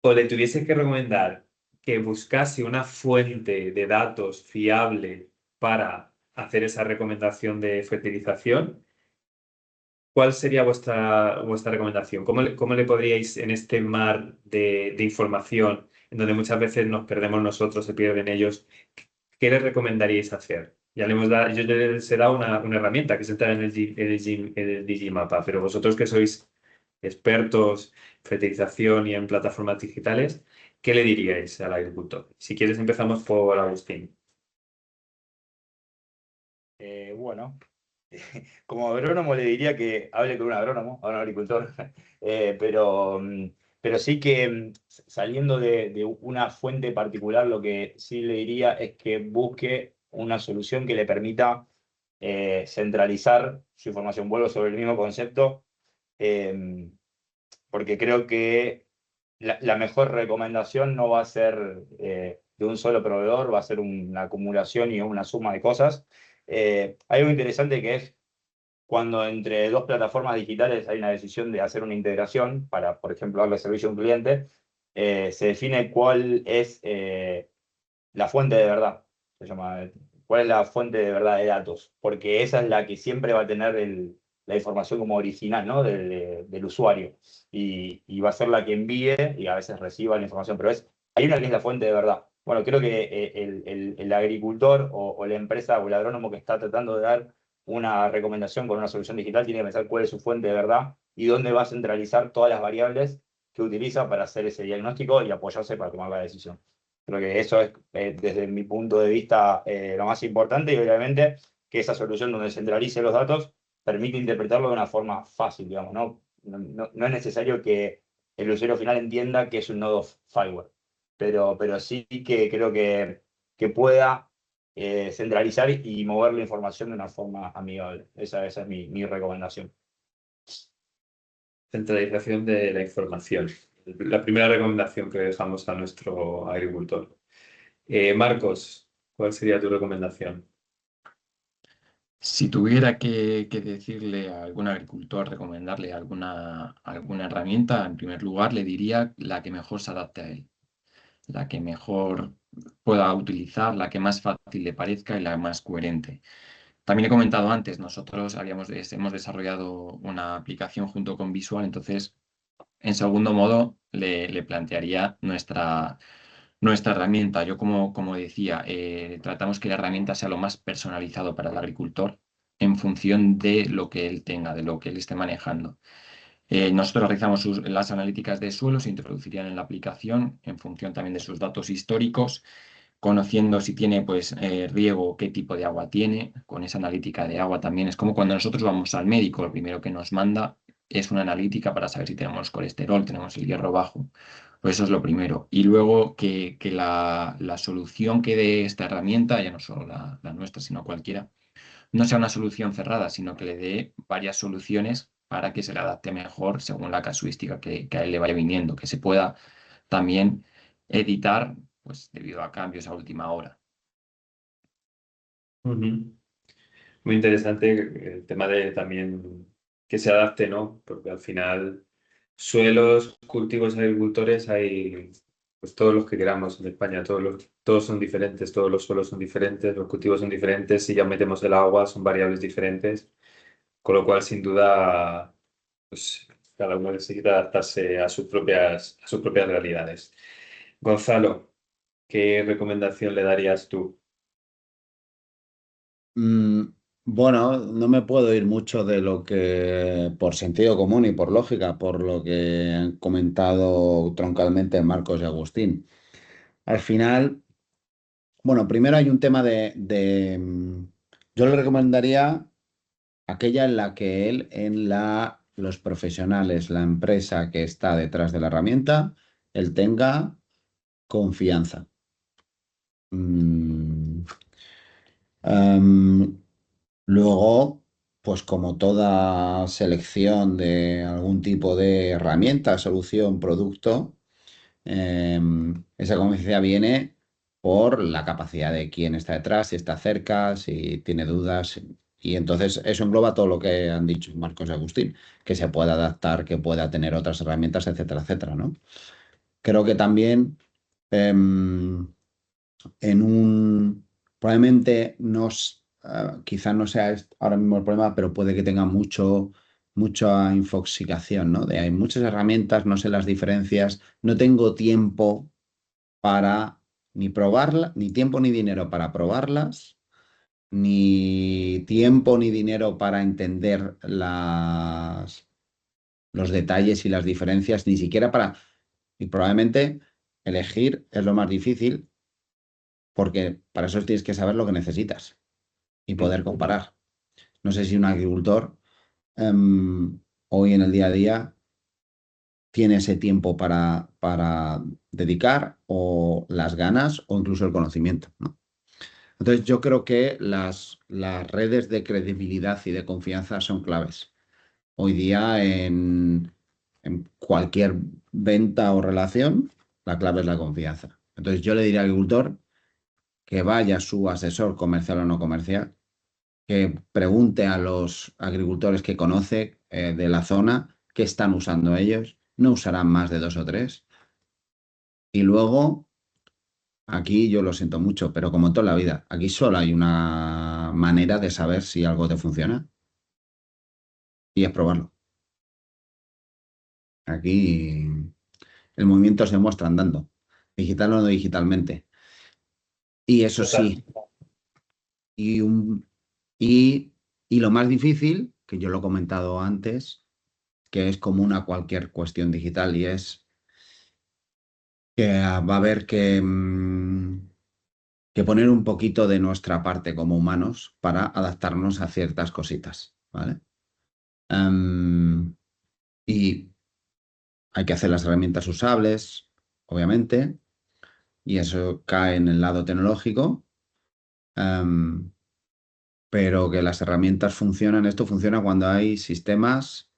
o le tuvieseis que recomendar que buscase una fuente de datos fiable para hacer esa recomendación de fertilización, ¿cuál sería vuestra recomendación? ¿Cómo le podríais, en este mar de información, en donde muchas veces nos perdemos nosotros, se pierden ellos, qué les recomendaríais hacer? Ya yo les he dado una herramienta que es entrar en el Digimapa, pero vosotros que sois expertos en fertilización y en plataformas digitales, ¿qué le diríais al agricultor? Si quieres empezamos por Agustín. Bueno, como agrónomo le diría que hable con un agrónomo, a un agricultor, pero sí que saliendo de una fuente particular, lo que sí le diría es que busque una solución que le permita centralizar su información. Vuelvo sobre el mismo concepto, porque creo que la mejor recomendación no va a ser de un solo proveedor, va a ser una acumulación y una suma de cosas. Hay algo interesante que es cuando entre dos plataformas digitales hay una decisión de hacer una integración para, por ejemplo, darle servicio a un cliente, se define cuál es la fuente de verdad. Se llama, cuál es la fuente de verdad de datos, porque esa es la que siempre va a tener la información como original, ¿no? del usuario. Y va a ser la que envíe y a veces reciba la información, pero hay una que es la fuente de verdad. Bueno, creo que el agricultor o la empresa o el agrónomo que está tratando de dar una recomendación con una solución digital tiene que pensar cuál es su fuente de verdad y dónde va a centralizar todas las variables que utiliza para hacer ese diagnóstico y apoyarse para tomar la decisión. Creo que eso es, desde mi punto de vista, lo más importante, y obviamente que esa solución donde centralice los datos permite interpretarlo de una forma fácil, digamos, ¿no? No es necesario que el usuario final entienda que es un nodo firewall, pero sí que creo que pueda centralizar y mover la información de una forma amigable. Esa es mi recomendación. Centralización de la información. La primera recomendación que dejamos a nuestro agricultor. Marcos, ¿cuál sería tu recomendación? Si tuviera que decirle a algún agricultor, recomendarle alguna herramienta, en primer lugar le diría la que mejor se adapte a él, la que mejor pueda utilizar, la que más fácil le parezca y la más coherente. También he comentado antes, nosotros hemos desarrollado una aplicación junto con Visual, entonces, en segundo modo, le plantearía nuestra herramienta. Yo, como decía, tratamos que la herramienta sea lo más personalizado para el agricultor en función de lo que él tenga, de lo que él esté manejando. Nosotros realizamos las analíticas de suelo, se introducirían en la aplicación en función también de sus datos históricos, conociendo si tiene pues riego, qué tipo de agua tiene. Con esa analítica de agua también es como cuando nosotros vamos al médico, lo primero que nos manda es una analítica para saber si tenemos colesterol, tenemos el hierro bajo. Pues eso es lo primero. Y luego que la solución que dé esta herramienta, ya no solo la nuestra, sino cualquiera, no sea una solución cerrada, sino que le dé varias soluciones para que se le adapte mejor según la casuística que a él le vaya viniendo, que se pueda también editar pues debido a cambios a última hora. Muy interesante el tema de también que se adapte, ¿no? Porque al final suelos, cultivos, agricultores hay pues todos los que queramos en España, todos son diferentes, todos los suelos son diferentes, los cultivos son diferentes, si ya metemos el agua son variables diferentes, con lo cual sin duda pues cada uno necesita adaptarse a sus propias realidades. Gonzalo, ¿qué recomendación le darías tú? Bueno, no me puedo ir mucho de lo que, por sentido común y por lógica, por lo que han comentado troncalmente Marcos y Agustín. Al final, bueno, primero hay un tema yo le recomendaría aquella en la que los profesionales, la empresa que está detrás de la herramienta, él tenga confianza. Mm, em, Luego, pues como toda selección de algún tipo de herramienta, solución, producto, esa confianza viene por la capacidad de quién está detrás, si está cerca, si tiene dudas. Y entonces eso engloba todo lo que han dicho Marcos y Agustín, que se pueda adaptar, que pueda tener otras herramientas, etcétera, etcétera, ¿no? Creo que también em, probablemente quizá no sea ahora mismo el problema, pero puede que tenga mucha infoxicación, ¿no? Hay muchas herramientas, no sé las diferencias, no tengo tiempo para ni probarlas, ni tiempo ni dinero para probarlas, ni tiempo ni dinero para entender los detalles y las diferencias, ni siquiera y probablemente elegir es lo más difícil porque para eso tienes que saber lo que necesitas y poder comparar. No sé si un agricultor hoy en el día a día tiene ese tiempo para dedicar o las ganas o incluso el conocimiento, ¿no? Entonces yo creo que las redes de credibilidad y de confianza son claves. Hoy día en cualquier venta o relación, la clave es la confianza. Entonces yo le diría al agricultor que vaya a su asesor comercial o no comercial, que pregunte a los agricultores que conoce de la zona qué están usando ellos, no usarán más de 2 o 3. Y luego, aquí yo lo siento mucho, pero como en toda la vida, aquí solo hay una manera de saber si algo te funciona y es probarlo. Aquí el movimiento se muestra andando, digital o no digitalmente. Y eso sí, y, y lo más difícil, que yo lo he comentado antes, que es común a cualquier cuestión digital y es que va a haber que poner un poquito de nuestra parte como humanos para adaptarnos a ciertas cositas, ¿vale? Y hay que hacer las herramientas usables, obviamente, y eso cae en el lado tecnológico, pero que las herramientas funcionan, esto funciona cuando hay sistemas,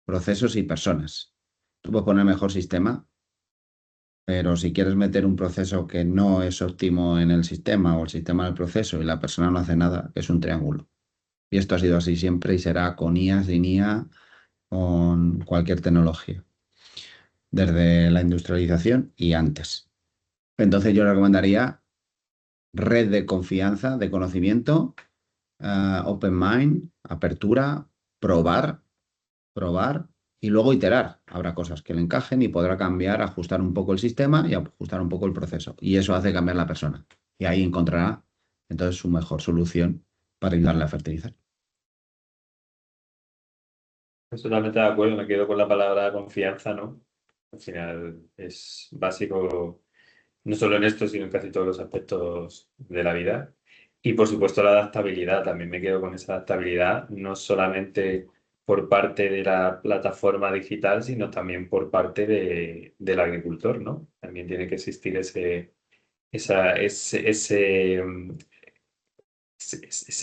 procesos y personas. Tú puedes poner mejor sistema, pero si quieres meter un proceso que no es óptimo en el sistema o el sistema en el proceso y la persona no hace nada, es un triángulo. Y esto ha sido así siempre y será con IA, sin IA, con cualquier tecnología, desde la industrialización y antes. Entonces yo recomendaría red de confianza, de conocimiento, open mind, apertura, probar y luego iterar. Habrá cosas que le encajen y podrá cambiar, ajustar un poco el sistema y ajustar un poco el proceso. Y eso hace cambiar la persona. Y ahí encontrará entonces su mejor solución para ayudarle a fertilizar. Estoy totalmente de acuerdo, me quedo con la palabra confianza, ¿no? Al final es básico, no solo en esto, sino en casi todos los aspectos de la vida. Y por supuesto la adaptabilidad, también me quedo con esa adaptabilidad, no solamente por parte de la plataforma digital, sino también por parte del agricultor, ¿no? También tiene que existir ese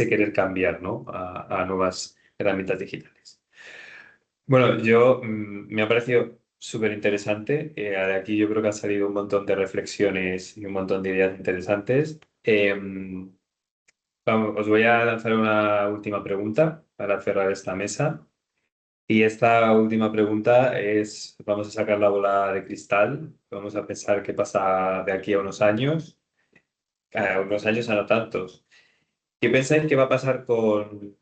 querer cambiar, ¿no? A nuevas herramientas digitales. Bueno, me ha parecido súper interesante. De aquí yo creo que han salido un montón de reflexiones y un montón de ideas interesantes. Os voy a lanzar una última pregunta para cerrar esta mesa. Y esta última pregunta es, vamos a sacar la bola de cristal, vamos a pensar qué pasa de aquí a unos años a no tantos. ¿Qué pensáis que va a pasar con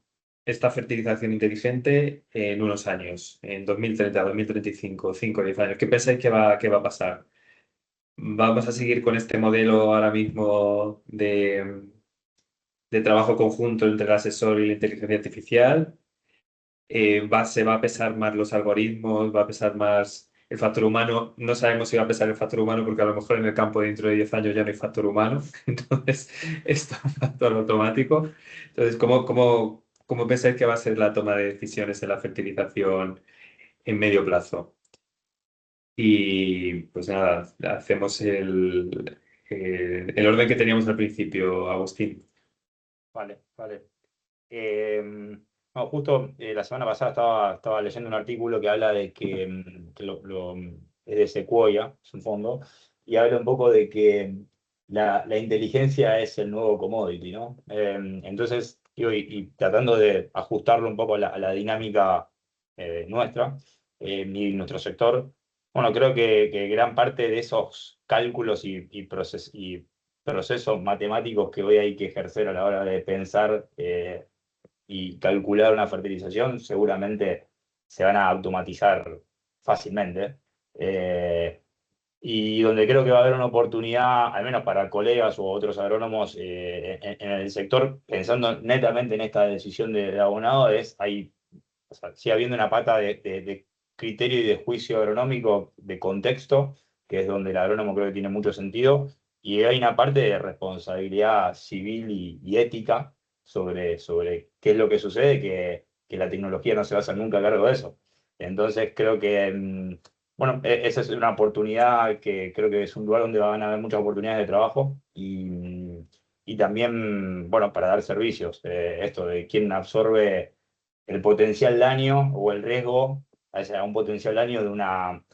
esta fertilización inteligente en unos años, en 2030, 2035, 5, 10 años? ¿Qué pensáis que va a pasar? ¿Vamos a seguir con este modelo ahora mismo de trabajo conjunto entre el asesor y la inteligencia artificial? Se va a pesar más los algoritmos, va a pesar más el factor humano. No sabemos si va a pesar el factor humano porque a lo mejor en el campo dentro de 10 años ya no hay factor humano. Entonces, esto es un factor automático. Entonces, ¿cómo pensáis que va a ser la toma de decisiones en la fertilización en medio plazo? Y pues nada, hacemos el orden que teníamos al principio, Agustín. Vale, vale. No, justo la semana pasada estaba leyendo un artículo que habla de que es de Sequoia, es un fondo, y habla un poco de que la inteligencia es el nuevo commodity, ¿no? Entonces, y tratando de ajustarlo un poco a la dinámica nuestra y nuestro sector, bueno, creo que gran parte de esos cálculos y procesos matemáticos que hoy hay que ejercer a la hora de pensar y calcular una fertilización seguramente se van a automatizar fácilmente. Y donde creo que va a haber una oportunidad, al menos para colegas u otros agrónomos en el sector, pensando netamente en esta decisión de abonado, o sea, sigue habiendo una pata de criterio y de juicio agronómico, de contexto, que es donde el agrónomo creo que tiene mucho sentido, y hay una parte de responsabilidad civil y ética sobre qué es lo que sucede, que la tecnología no se va a hacer nunca a cargo de eso. Entonces creo que, bueno, esa es una oportunidad que creo que es un lugar donde van a haber muchas oportunidades de trabajo y también, bueno, para dar servicios. Esto de quién absorbe el potencial daño o el riesgo, o sea, un potencial daño de una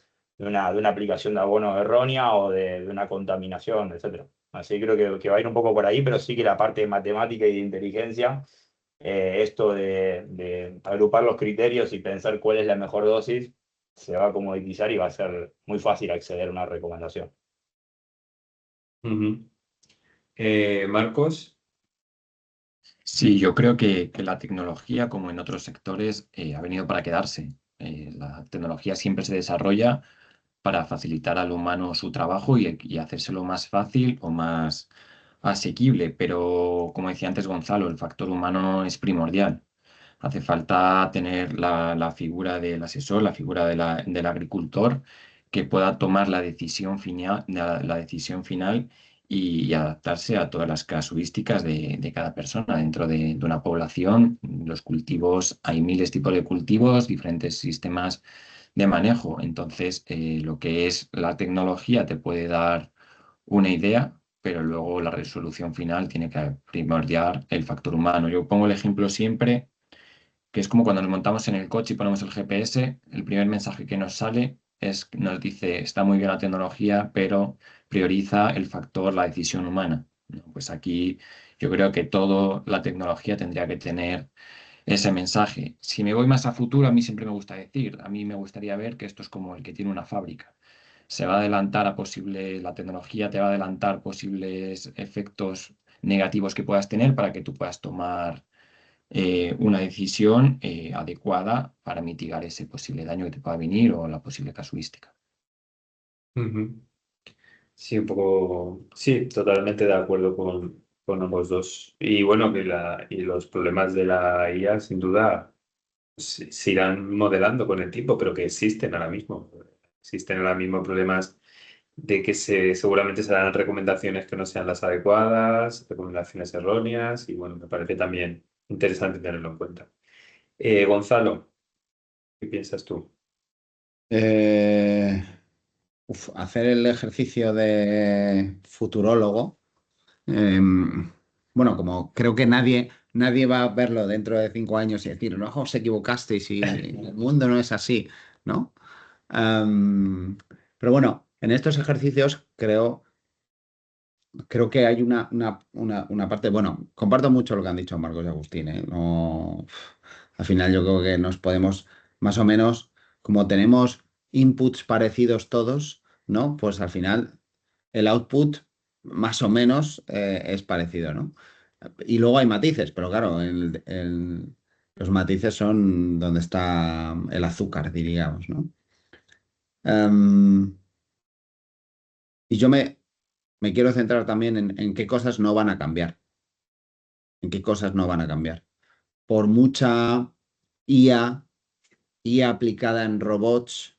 aplicación de abono errónea o de una contaminación, etcétera. Así creo que va a ir un poco por ahí, pero sí que la parte de matemática y de inteligencia, esto de agrupar los criterios y pensar cuál es la mejor dosis, se va a comoditizar y va a ser muy fácil acceder a una recomendación. Ujú. Marcos. Sí, yo creo que la tecnología, como en otros sectores, ha venido para quedarse. La tecnología siempre se desarrolla para facilitar al humano su trabajo y hacérselo más fácil o más asequible, pero como decía antes Gonzalo, el factor humano es primordial. Hace falta tener la figura del asesor, la figura del agricultor, que pueda tomar la decisión final, la decisión final y adaptarse a todas las casuísticas de cada persona dentro de una población. Los cultivos, hay miles de tipos de cultivos, diferentes sistemas de manejo. Entonces, lo que es la tecnología te puede dar una idea, pero luego la resolución final tiene que primordiar el factor humano. Yo pongo el ejemplo siempre que es como cuando nos montamos en el coche y ponemos el GPS, el primer mensaje que nos sale nos dice, está muy bien la tecnología, pero prioriza el factor, la decisión humana, ¿no? Pues aquí yo creo que toda la tecnología tendría que tener ese mensaje. Si me voy más a futuro, a mí siempre me gusta decir, a mí me gustaría ver que esto es como el que tiene una fábrica. Se va a adelantar a posibles, la tecnología te va a adelantar posibles efectos negativos que puedas tener para que tú puedas tomar una decisión adecuada para mitigar ese posible daño que te pueda venir o la posible casuística. Ujú. Sí, un poco, sí, totalmente de acuerdo con ambos dos. Y bueno, y los problemas de la IA sin duda se irán modelando con el tiempo, pero que existen ahora mismo. Existen ahora mismo problemas de que seguramente se darán recomendaciones que no sean las adecuadas, recomendaciones erróneas, y bueno, me parece también interesante tenerlo en cuenta. Gonzalo, ¿qué piensas tú? Eh, hacer el ejercicio de futurólogo. Bueno, como creo que nadie va a verlo dentro de 5 años y decir, no, os equivocasteis y el mundo no es así, ¿no? Pero bueno, en estos ejercicios creo que hay una parte, bueno, comparto mucho lo que han dicho Marcos y Agustín, ¿eh? No, al final yo creo que nos podemos más o menos, como tenemos inputs parecidos todos, ¿no? Pues al final el output más o menos es parecido, ¿no? Y luego hay matices, pero claro, los matices son donde está el azúcar, diríamos, ¿no? Y yo me quiero centrar también en qué cosas no van a cambiar. En qué cosas no van a cambiar. Por mucha IA aplicada en robots,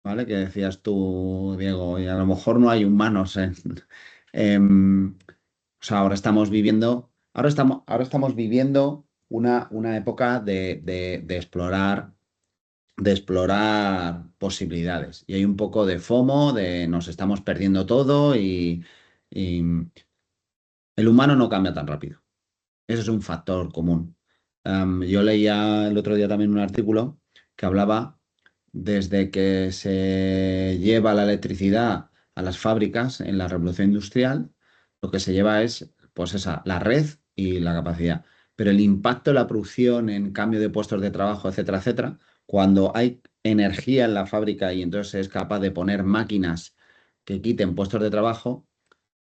¿vale? Que decías tú, Diego, y a lo mejor no hay humanos o sea, ahora estamos viviendo una época de explorar posibilidades. Y hay un poco de FOMO, de nos estamos perdiendo todo y el humano no cambia tan rápido. Ese es un factor común. Yo leía el otro día también un artículo que hablaba desde que se lleva la electricidad a las fábricas en la revolución industrial, lo que se lleva es pues la red y la capacidad. Pero el impacto de la producción en cambio de puestos de trabajo, etcétera, etcétera, cuando hay energía en la fábrica y entonces es capaz de poner máquinas que quiten puestos de trabajo,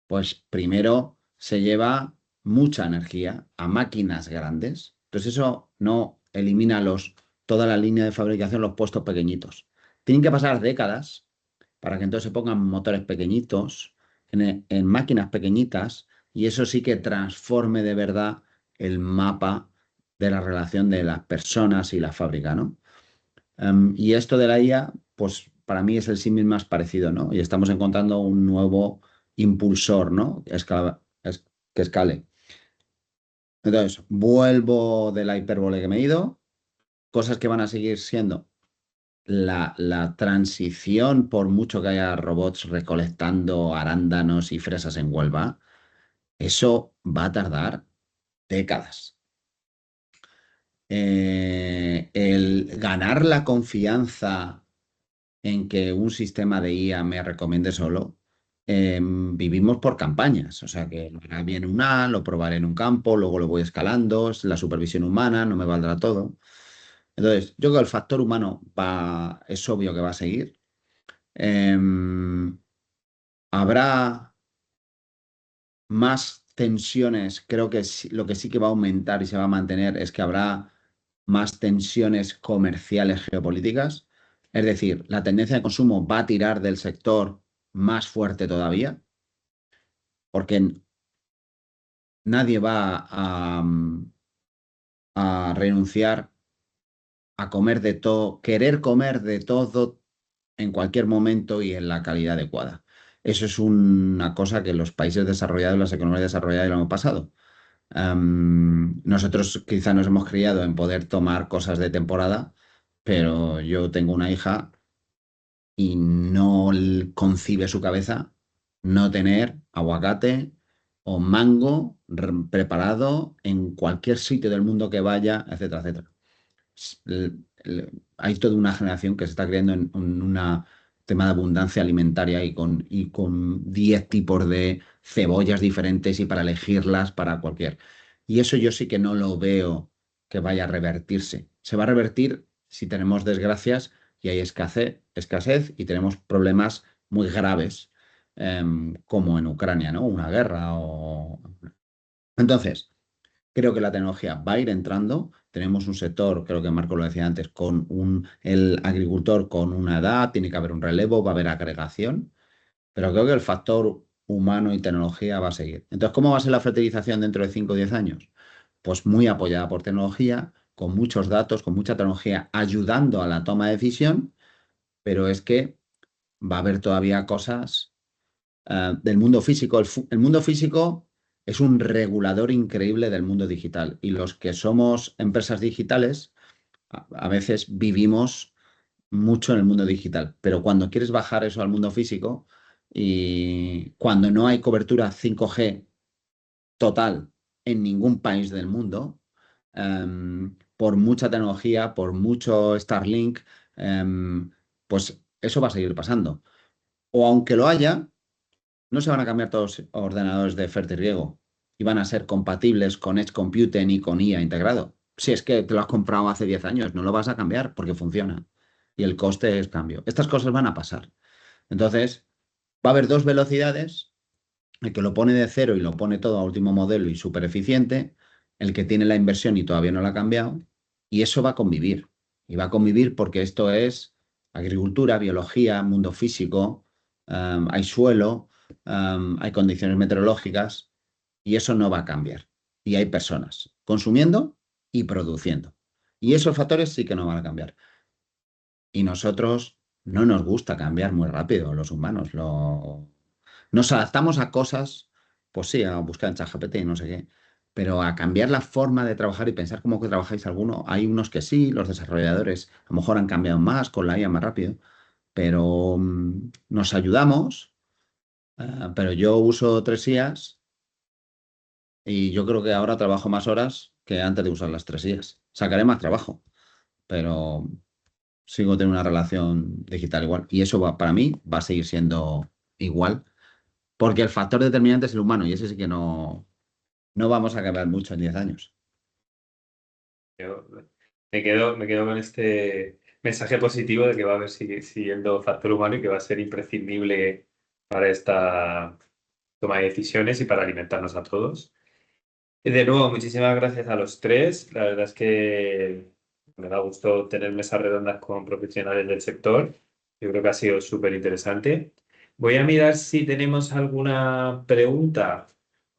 pues primero se lleva mucha energía a máquinas grandes. Entonces eso no elimina toda la línea de fabricación, los puestos pequeñitos. Tienen que pasar décadas para que entonces se pongan motores pequeñitos en máquinas pequeñitas y eso sí que transforme de verdad el mapa de la relación de las personas y la fábrica, ¿no? Y esto de la IA, pues para mí es el símil más parecido, ¿no? Y estamos encontrando un nuevo impulsor, ¿no? Que escale. Entonces, vuelvo de la hipérbole que me he ido. Cosas que van a seguir siendo la transición, por mucho que haya robots recolectando arándanos y fresas en Huelva, eso va a tardar décadas. El ganar la confianza en que un sistema de IA me recomiende solo, vivimos por campañas. O sea que lo hará bien lo probaré en un campo, luego lo voy escalando, es la supervisión humana, no me valdrá todo. Entonces, yo creo que el factor humano es obvio que va a seguir. Habrá más tensiones, creo que lo que sí que va a aumentar y se va a mantener es que habrá más tensiones comerciales geopolíticas. Es decir, la tendencia de consumo va a tirar del sector más fuerte todavía, porque nadie va a renunciar a comer de todo, querer comer de todo en cualquier momento y en la calidad adecuada. Eso es una cosa que los países desarrollados, las economías desarrolladas lo han pasado. Nosotros quizá nos hemos criado en poder tomar cosas de temporada, pero yo tengo una hija y no concibe su cabeza no tener aguacate o mango preparado en cualquier sitio del mundo que vaya, etcétera, etcétera. Hay toda una generación que se está creando en un tema de abundancia alimentaria y con 10 tipos de cebollas diferentes y para elegirlas para cualquier. Y eso yo sí que no lo veo que vaya a revertirse. Se va a revertir si tenemos desgracias y hay escasez y tenemos problemas muy graves, como en Ucrania, ¿no? Una guerra o... Entonces, creo que la tecnología va a ir entrando. Tenemos un sector, creo que Marco lo decía antes, el agricultor con una edad, tiene que haber un relevo, va a haber agregación, pero creo que el factor humano y tecnología va a seguir. Entonces, ¿cómo va a ser la fertilización dentro de 5 o 10 años? Pues muy apoyada por tecnología, con muchos datos, con mucha tecnología ayudando a la toma de decisión, pero es que va a haber todavía cosas del mundo físico. El mundo físico es un regulador increíble del mundo digital y los que somos empresas digitales a veces vivimos mucho en el mundo digital, pero cuando quieres bajar eso al mundo físico y cuando no hay cobertura 5G total en ningún país del mundo, por mucha tecnología, por mucho Starlink, pues eso va a seguir pasando. O aunque lo haya, no se van a cambiar todos los ordenadores de fertirriego y van a ser compatibles con Edge Computing y con IA integrado. si es que te lo has comprado hace 10 años, no lo vas a cambiar porque funciona. Y el coste es cambio. Estas cosas van a pasar. Entonces, va a haber dos velocidades. El que lo pone de cero y lo pone todo a último modelo y súper eficiente. El que tiene la inversión y todavía no la ha cambiado. Y eso va a convivir. Y va a convivir porque esto es agricultura, biología, mundo físico. Hay suelo, hay condiciones meteorológicas. Y eso no va a cambiar. Y hay personas consumiendo y produciendo. Y esos factores sí que no van a cambiar. Y nosotros no nos gusta cambiar muy rápido, los humanos. Nos adaptamos a cosas, pues sí, a buscar en ChatGPT y no sé qué, pero a cambiar la forma de trabajar y pensar cómo que trabajáis alguno. Hay unos que sí, los desarrolladores a lo mejor han cambiado más, con la IA más rápido, pero nos ayudamos. Pero yo uso 3 IAs y yo creo que ahora trabajo más horas que antes de usar las 3 IAs. Sacaré más trabajo, pero sigo teniendo una relación digital igual. Y eso para mí va a seguir siendo igual, porque el factor determinante es el humano y ese sí que no vamos a cambiar mucho en 10 años. Me quedo con este mensaje positivo de que va a haber siguiendo factor humano y que va a ser imprescindible para esta toma de decisiones y para alimentarnos a todos. Y de nuevo, muchísimas gracias a los tres. La verdad es que me da gusto tener mesas redondas con profesionales del sector. Yo creo que ha sido súper interesante. Voy a mirar si tenemos alguna pregunta.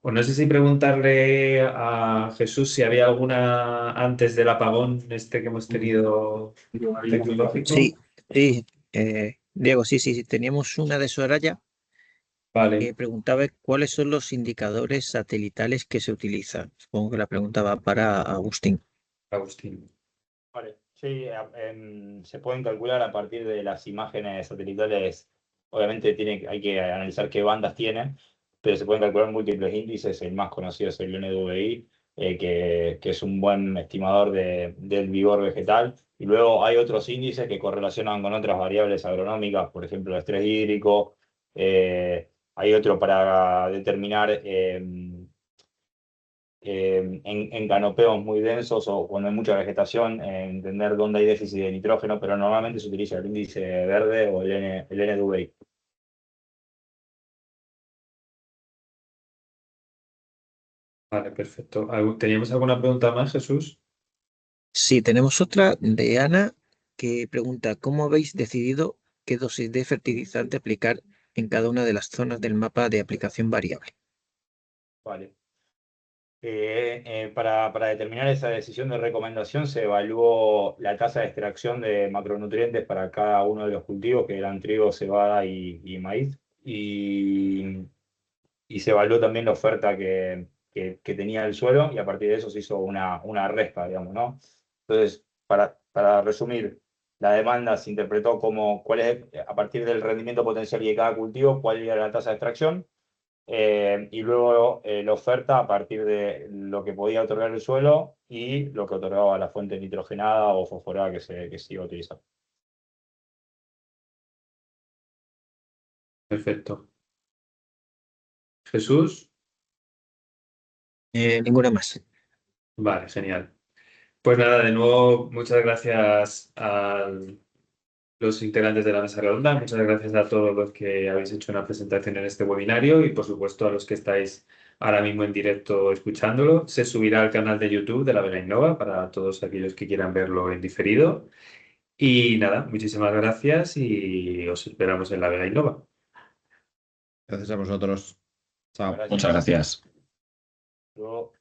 O no sé si preguntarle a Jesús si había alguna antes del apagón que hemos tenido tecnológico. Sí, Diego, sí. Teníamos una de Soraya Vale. que preguntaba cuáles son los indicadores satelitales que se utilizan. Supongo que la preguntaba para Agustín. Agustín. Vale, sí, se pueden calcular a partir de las imágenes satelitales. Obviamente hay que analizar qué bandas tienen, pero se pueden calcular múltiples índices. El más conocido es el NDVI, que es un buen estimador del vigor vegetal. Y luego hay otros índices que correlacionan con otras variables agronómicas, por ejemplo, el estrés hídrico. Hay otro para determinar en canopeos muy densos o cuando hay mucha vegetación, entender dónde hay déficit de nitrógeno, pero normalmente se utiliza el índice verde o el NDVI. Vale, perfecto. ¿Teníamos alguna pregunta más, Jesús? Sí, tenemos otra de Ana que pregunta, ¿cómo habéis decidido qué dosis de fertilizante aplicar en cada una de las zonas del mapa de aplicación variable? Vale. Para determinar esa decisión de recomendación se evaluó la tasa de extracción de macronutrientes para cada uno de los cultivos, que eran trigo, cebada y maíz, y se evaluó también la oferta que tenía el suelo, y a partir de eso se hizo una resta, digamos, ¿no? Entonces, para resumir, la demanda se interpretó como cuál es, a partir del rendimiento potencial de cada cultivo, cuál era la tasa de extracción. Y luego la oferta a partir de lo que podía otorgar el suelo y lo que otorgaba la fuente nitrogenada o fosforada que se iba a utilizar. Perfecto. Jesús. Ninguna más. Vale, genial. Pues nada, de nuevo, muchas gracias a los integrantes de la mesa redonda, muchas gracias a todos los que habéis hecho una presentación en este webinario y por supuesto a los que estáis ahora mismo en directo escuchándolo. Se subirá al canal de YouTube de la Vega Innova para todos aquellos que quieran verlo en diferido. Y nada, muchísimas gracias y os esperamos en la Vega Innova. Gracias a vosotros. Chao. Gracias. Muchas gracias. Luego.